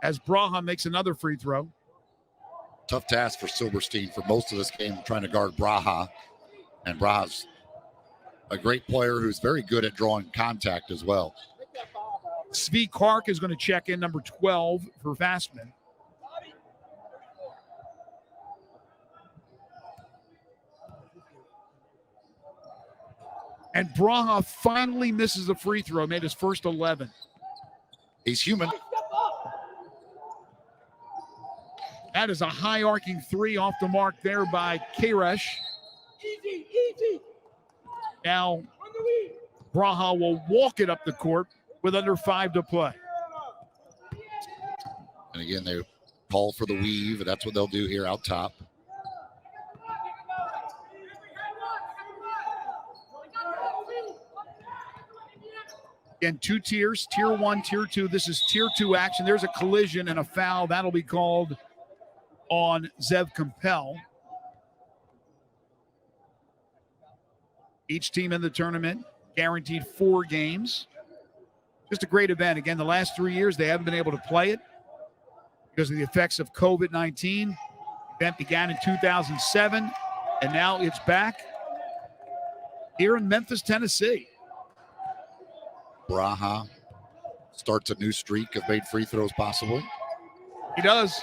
as Braha makes another free throw. Tough task for Silberstein for most of this game, trying to guard Braha. And Braha's a great player who's very good at drawing contact as well. Svi Clark is going to check in, number 12 for Fasman. And Braha finally misses a free throw, made his first 11. He's human. That is a high arcing three off the mark there by Karesh. Now, Braha will walk it up the court with under 5 to play. And again, they call for the weave, and that's what they'll do here out top. Again, 2 tiers, tier 1, tier 2. This is tier 2 action. There's a collision and a foul. That'll be called on Zev Compel. Each team in the tournament guaranteed 4 games. Just a great event. Again, the last 3 years, they haven't been able to play it because of the effects of COVID-19. The event began in 2007, and now it's back here in Memphis, Tennessee. Braha starts a new streak of made free throws possibly. He does.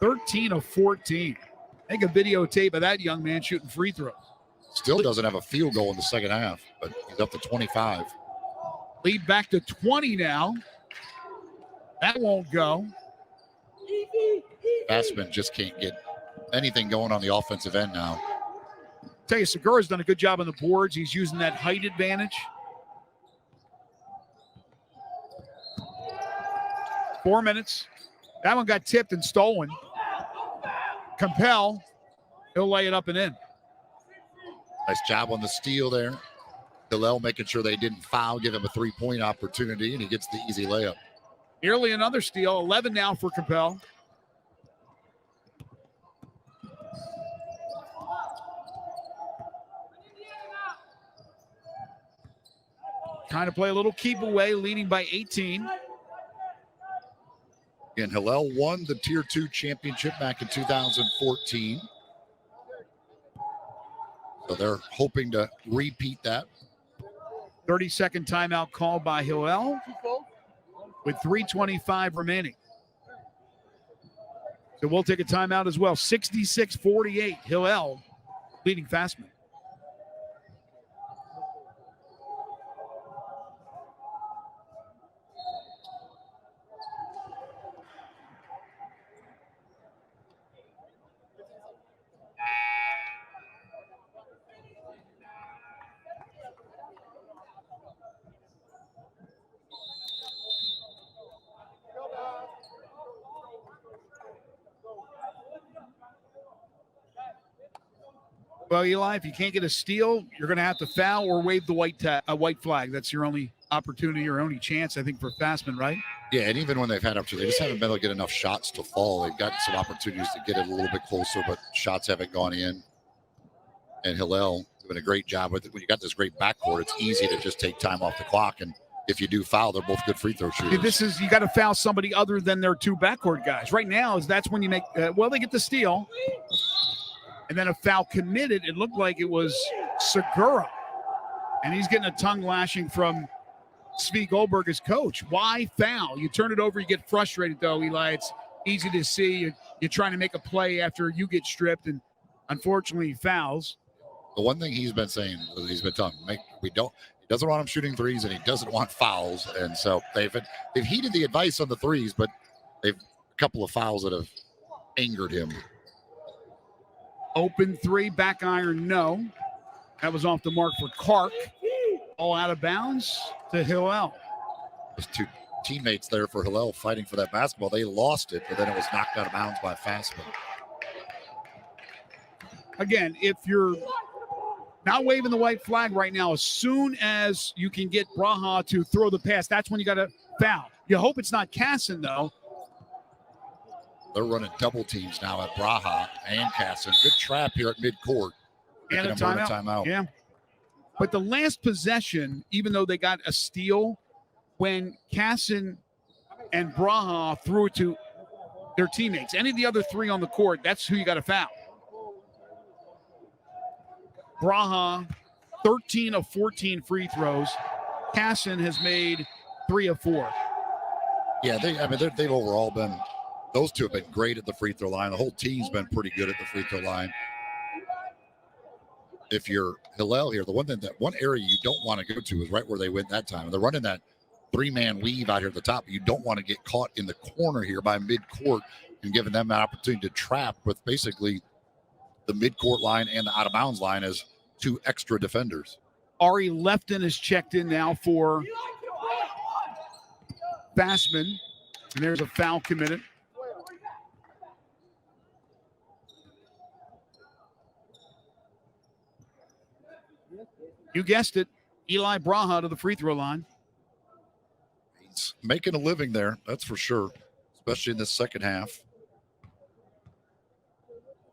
13 of 14. Make a videotape of that young man shooting free throws. Still doesn't have a field goal in the second half, but he's up to 25. Lead back to 20 now. That won't go. Fasman just can't get anything going on the offensive end now. Tell you, Segura's done a good job on the boards. He's using that height advantage. 4 minutes. That one got tipped and stolen. Compel, he'll lay it up and in. Nice job on the steal there. Hillel making sure they didn't foul, give him a 3-point opportunity, and he gets the easy layup. Nearly another steal. 11 now for Compel. Trying to play a little keep away, leading by 18. And Hillel won the Tier 2 championship back in 2014. So they're hoping to repeat that. 30-second timeout called by Hillel with 3:25 remaining. So we'll take a timeout as well. 66-48, Hillel leading Fasman. Well, Eli, if you can't get a steal, you're going to have to foul or wave the white flag. That's your only opportunity or only chance, I think, for Fasman, right? Yeah, and even when they've had opportunities, they just haven't been able to get enough shots to fall. They've got some opportunities to get it a little bit closer, but shots haven't gone in. And Hillel doing a great job with it. When you got this great backcourt, it's easy to just take time off the clock. And if you do foul, they're both good free throw shooters. You got to foul somebody other than their 2 backcourt guys. Right now, that's when you make, they get the steal. And then a foul committed. It looked like it was Segura. And he's getting a tongue lashing from Svi Goldberg, his coach. Why foul? You turn it over, you get frustrated, though, Eli. It's easy to see. You're trying to make a play after you get stripped, and unfortunately, he fouls. The one thing he's been saying, he's been telling he doesn't want him shooting threes, and he doesn't want fouls. And so they've heeded the advice on the threes, but they've a couple of fouls that have angered him. Open three, back iron, no. That was off the mark for Clark. All out of bounds to Hillel. There's two teammates there for Hillel fighting for that basketball. They lost it, but then it was knocked out of bounds by Fasman. Again, if you're not waving the white flag right now, as soon as you can get Braha to throw the pass, that's when you got to foul. You hope it's not Casson, though. They're running double teams now at Braha and Casson. Good trap here at midcourt. And a timeout. Yeah. But the last possession, even though they got a steal, when Casson and Braha threw it to their teammates, any of the other three on the court, that's who you got to foul. Braha, 13 of 14 free throws. Casson has made 3 of 4. Yeah, they've overall been, those two have been great at the free throw line. The whole team's been pretty good at the free throw line. If you're Hillel here, the one area you don't want to go to is right where they went that time. They're running that 3-man weave out here at the top. You don't want to get caught in the corner here by midcourt and giving them an opportunity to trap with basically the midcourt line and the out of bounds line as 2 extra defenders. Ari Lefton is checked in now for Fasman, and there's a foul committed. You guessed it, Eli Braha to the free throw line. He's making a living there, that's for sure, especially in this second half.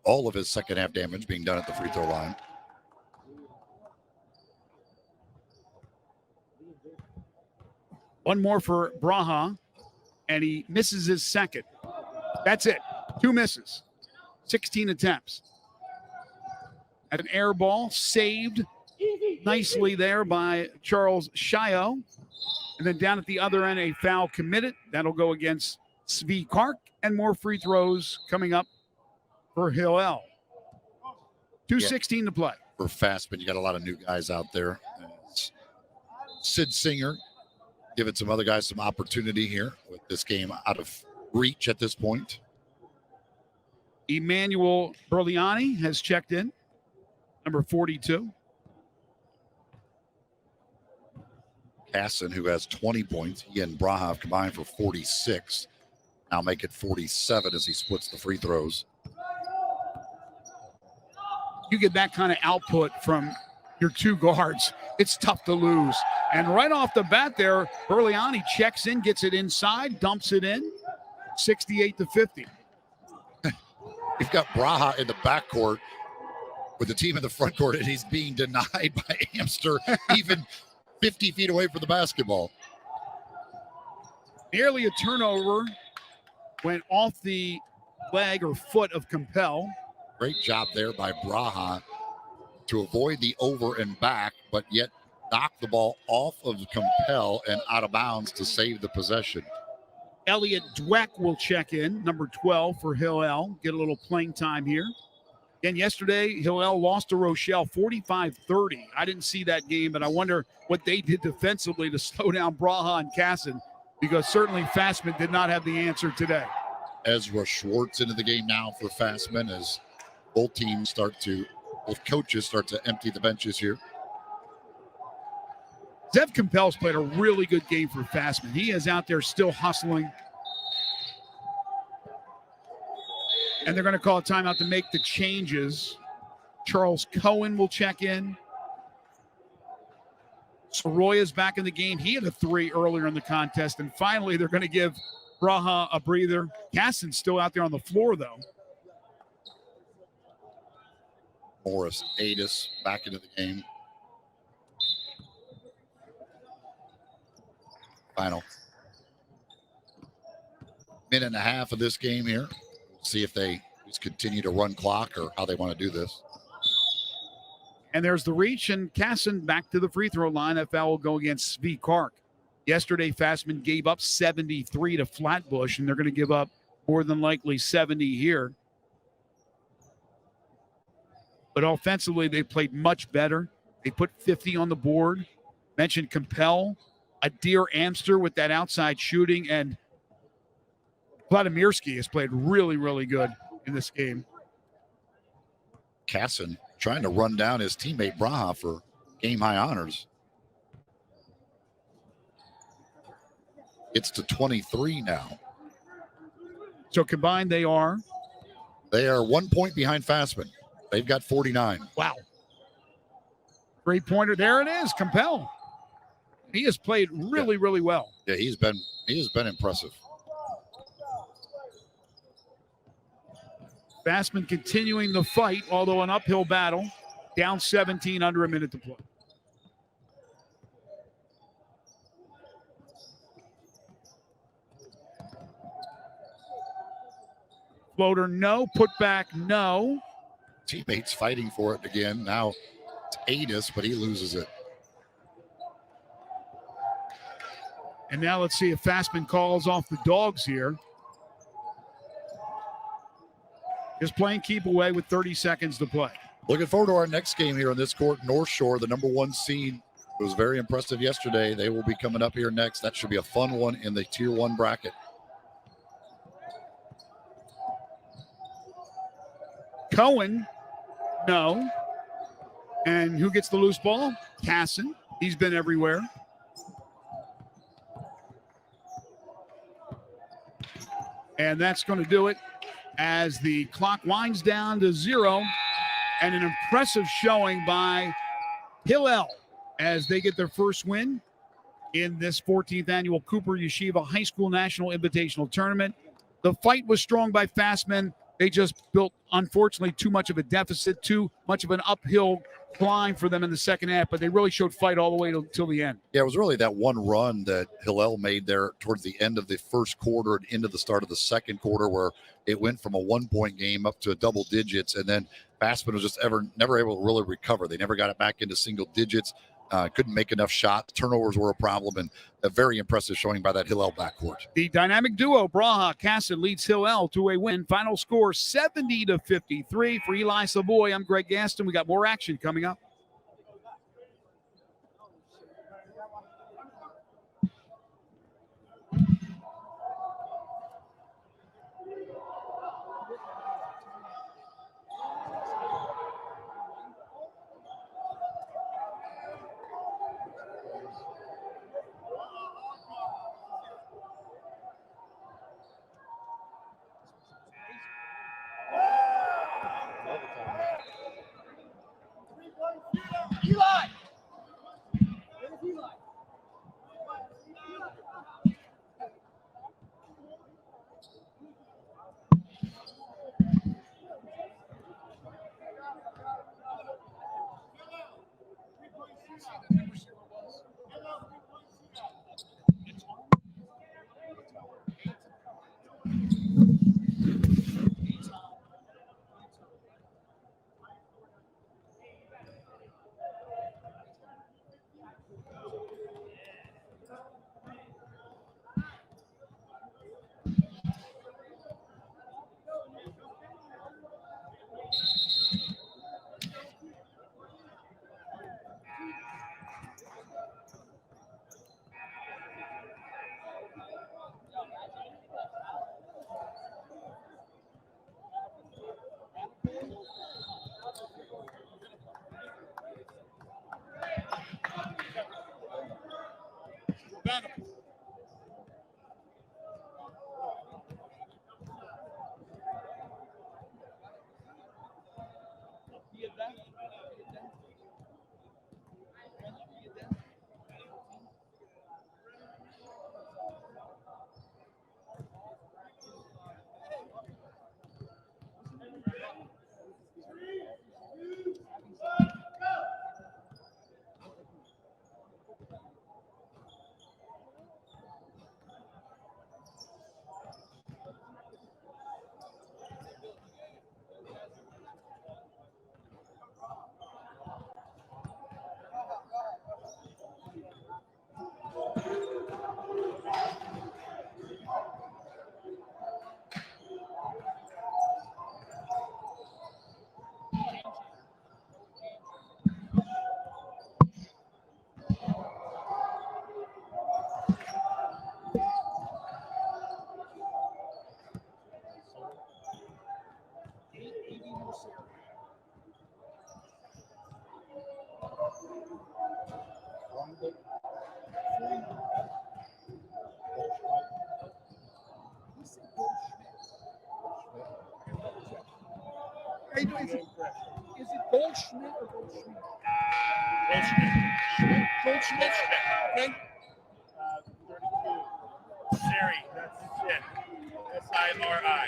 All of his second half damage being done at the free throw line. One more for Braha, and he misses his second. That's it. 2 misses. 16 attempts. At an air ball, saved nicely there by Charles Shio. And then down at the other end, a foul committed. That'll go against Svi Kark, and more free throws coming up for Hillel. 2:16 to play. For Fasman, you got a lot of new guys out there. Sid Singer giving some other guys some opportunity here with this game out of reach at this point. Emmanuel Berliani has checked in, number 42. Casson, who has 20 points, he and Braha have combined for 46. Now make it 47 as he splits the free throws. You get that kind of output from your 2 guards, it's tough to lose. And right off the bat there, Berliani checks in, gets it inside, dumps it in, 68-50. You've got Braha in the backcourt with the team in the front court, and he's being denied by Amster even 50 feet away from the basketball. Nearly a turnover, went off the leg or foot of Compel. Great job there by Braha to avoid the over and back, but yet knock the ball off of Compel and out of bounds to save the possession. Elliot Dweck will check in, number 12 for Hillel, get a little playing time here. And yesterday, Hillel lost to Rochelle 45-30. I didn't see that game, but I wonder what they did defensively to slow down Braha and Casson, because certainly Fasman did not have the answer today. Ezra Schwartz into the game now for Fasman as both coaches start to empty the benches here. Zev Compel's played a really good game for Fasman. He is out there still hustling. And they're going to call a timeout to make the changes. Charles Cohen will check in. Soroya's back in the game. He had a 3 earlier in the contest. And finally, they're going to give Braha a breather. Casson's still out there on the floor, though. Morris Adis back into the game. Final minute and a half of this game here. See if they just continue to run clock or how they want to do this. And there's the reach, and Casson back to the free throw line. That foul will go against Svi Kark. Yesterday, Fasman gave up 73 to Flatbush, and they're going to give up more than likely 70 here. But offensively, they played much better. They put 50 on the board. Mentioned Compel, Adir Amster with that outside shooting, and Vladimirski has played really, really good in this game. Casson trying to run down his teammate Braha for game high honors. It's to 23 now. So combined, they are 1 point behind Fasman. They've got 49. wow. 3-pointer. There it is. Compel. He has played really well. Yeah, he has been impressive. Fasman continuing the fight, although an uphill battle. Down 17, under a minute to play. Floater, no. Put back, no. Teammates fighting for it again. Now it's Adis, but he loses it. And now let's see if Fasman calls off the dogs here. Just playing keep away with 30 seconds to play. Looking forward to our next game here on this court. North Shore, the number 1 seed, was very impressive yesterday. They will be coming up here next. That should be a fun one in the Tier 1 bracket. Cohen, no. And who gets the loose ball? Casson. He's been everywhere. And that's going to do it as the clock winds down to 0. And an impressive showing by Hillel as they get their first win in this 14th annual Cooper Yeshiva High School National Invitational Tournament. The fight was strong by Fasman. They just built, unfortunately, too much of a deficit, too much of an uphill climb for them in the second half, but they really showed fight all the way till the end. Yeah, it was really that one run that Hillel made there towards the end of the first quarter and into the start of the second quarter where it went from a 1-point game up to double digits, and then Fasman was just never able to really recover. They never got it back into single digits, couldn't make enough shots. Turnovers were a problem, and a very impressive showing by that Hillel backcourt. The dynamic duo, Braha Casson, leads Hillel to a win. Final score 70-53. For Eli Savoy, I'm Greg Gaston. We got more action coming up. Eli! How you doing? Is it Goldschmidt or Goldschmidt? Goldschmidt. Okay. 32. Siri, that's it. S-I-R-I.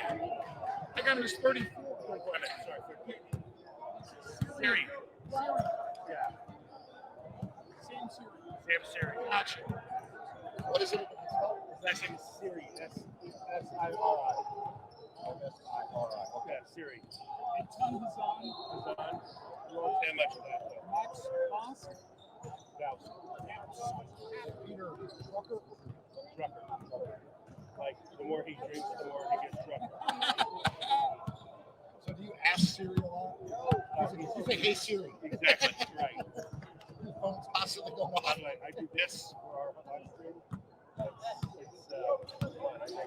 I got him as 34. Sorry, 30. Siri. Yeah. Same series. Sam Siri. Gotcha. What is it? His last name is Siri. S-I-R-I. S-I-R-I. Okay, Siri. And Tom Hazan. You won't say much of that, though. Max Bosk. Peter Trucker. Trucker. Like, the more he drinks, the more he gets trucker. So do you ask Siri a lot? You say, hey Siri. Exactly, right. Your phone's constantly going off. I do this for our live stream. It's fun. I think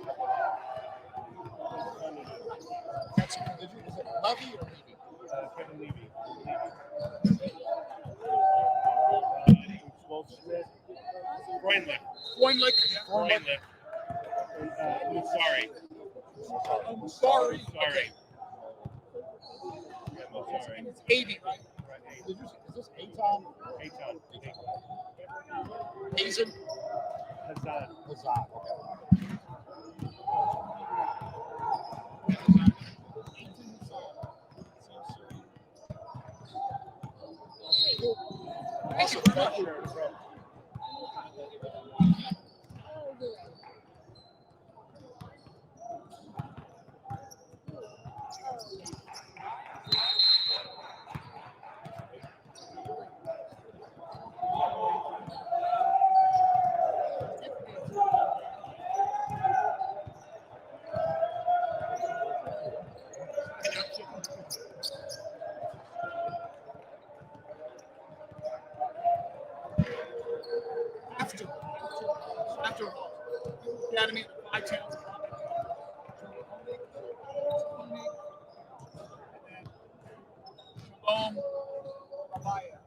it's fun to do. That's, is it Levy or Levy? Kevin Levy. Wolfsmith. Freundlich. Freundlich. Freundlich. Sorry. I'm sorry. Sorry. Okay. Yeah, I'm sorry. And it's 80, right? Is this Aton? Aton. Hazen? Hazan. Hazan. Okay. Thank you very much. After Academy, 5 towns. Rabaya.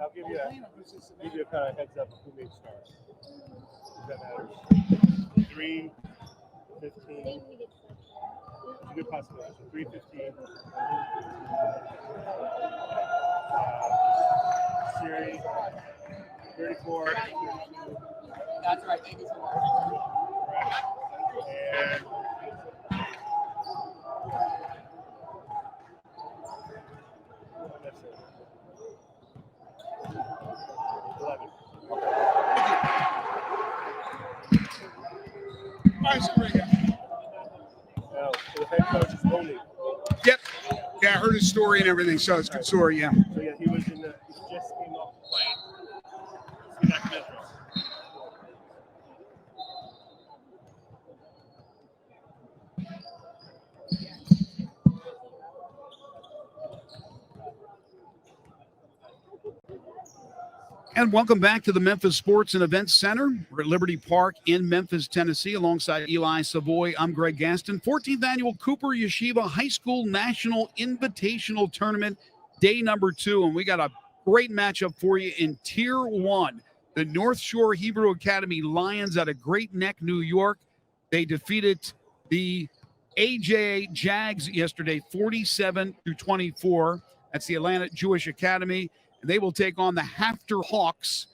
I'll give you a kind of heads up of who made stars. If that matters. 3, 15. It's a good possibility. So 3, 15. Siri. 34. 32. That's right, 84. Right. And that's it. 11. Nice, bring it. Now, the head coach is Tony. Yep. Yeah, I heard his story and everything, so it's a good story, yeah. So yeah, he just came off the plane. He's back in Israel. And welcome back to the Memphis Sports and Events Center. We're at Liberty Park in Memphis, Tennessee, alongside Eli Savoy. I'm Greg Gaston. 14th Annual Cooper Yeshiva High School National Invitational Tournament, day number 2. And we got a great matchup for you in Tier 1. The North Shore Hebrew Academy Lions out of Great Neck, New York. They defeated the AJA Jags yesterday, 47-24. That's the Atlanta Jewish Academy. They will take on the Hafter Hawks.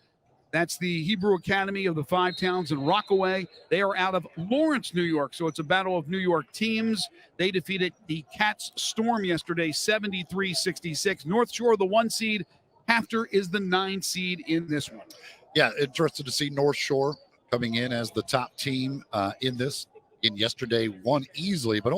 That's the Hebrew Academy of the 5 towns in Rockaway. They are out of Lawrence, New York. So it's a battle of New York teams. They defeated the Cats Storm yesterday, 73-66. North Shore, the 1 seed. Hafter is the 9 seed in this one. Yeah, interested to see North Shore coming in as the top team in this. In yesterday, won easily, but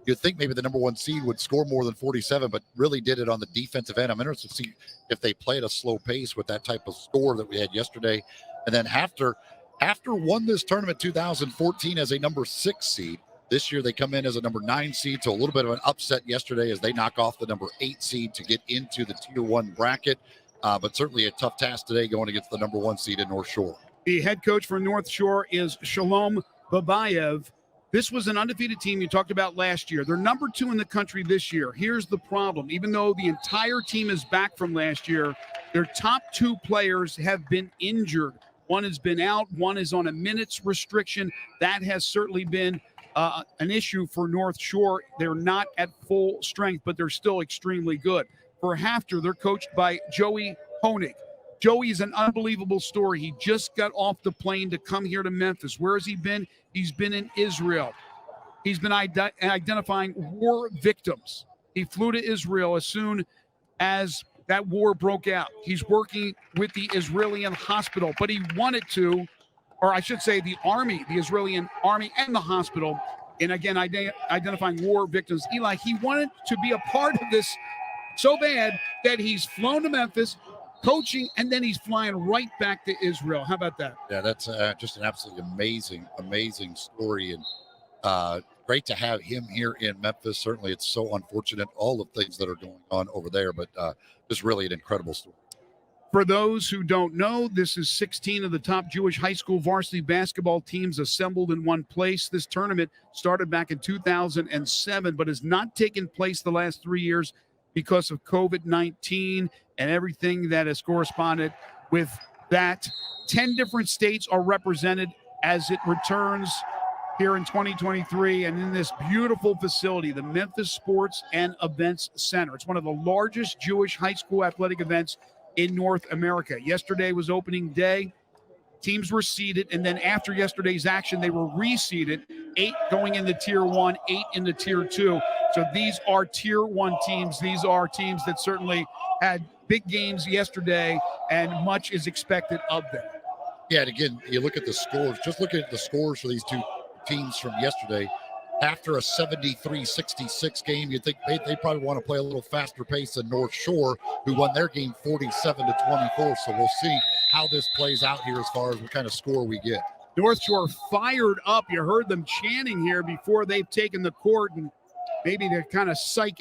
you'd think maybe the number 1 seed would score more than 47, but really did it on the defensive end. I'm interested to see if they play at a slow pace with that type of score that we had yesterday. And then after, after won this tournament 2014 as a number 6 seed. This year they come in as a number 9 seed, so a little bit of an upset yesterday as they knock off the number 8 seed to get into the Tier 1 bracket. But certainly a tough task today going against the number 1 seed in North Shore. The head coach for North Shore is Shalom Babayev. This was an undefeated team you talked about last year. They're number 2 in the country this year. Here's the problem. Even though the entire team is back from last year, their top 2 players have been injured. One has been out. One is on a minutes restriction. That has certainly been an issue for North Shore. They're not at full strength, but they're still extremely good. For Hafter, they're coached by Joey Honig. Joey is an unbelievable story. He just got off the plane to come here to Memphis. Where has he been? He's been in Israel. He's been identifying war victims. He flew to Israel as soon as that war broke out. He's working with the Israeli hospital, but he wanted to, or I should say the army, the Israeli army and the hospital, and again, identifying war victims. Eli, he wanted to be a part of this so bad that he's flown to Memphis, coaching, and then he's flying right back to Israel. How about that? Yeah, that's just an absolutely amazing story, and great to have him here in Memphis. Certainly, it's so unfortunate, all the things that are going on over there, but just really an incredible story. For those who don't know, this is 16 of the top Jewish high school varsity basketball teams assembled in one place. This tournament started back in 2007, but has not taken place the last 3 years because of COVID-19 and everything that has corresponded with that. 10 different states are represented as it returns here in 2023 and in this beautiful facility, the Memphis Sports and Events Center. It's one of the largest Jewish high school athletic events in North America. Yesterday was opening day. Teams were seeded, and then after yesterday's action, they were reseeded, 8 going into Tier 1, 8 into Tier 2. So these are Tier 1 teams. These are teams that certainly had big games yesterday, and much is expected of them. Yeah, and again, you look at the scores. Just looking at the scores for these two teams from yesterday, after a 73-66 game, you'd think they probably want to play a little faster pace than North Shore, who won their game 47-24. So we'll see how this plays out here as far as what kind of score we get. North Shore fired up. You heard them chanting here before they've taken the court, and maybe to kind of psych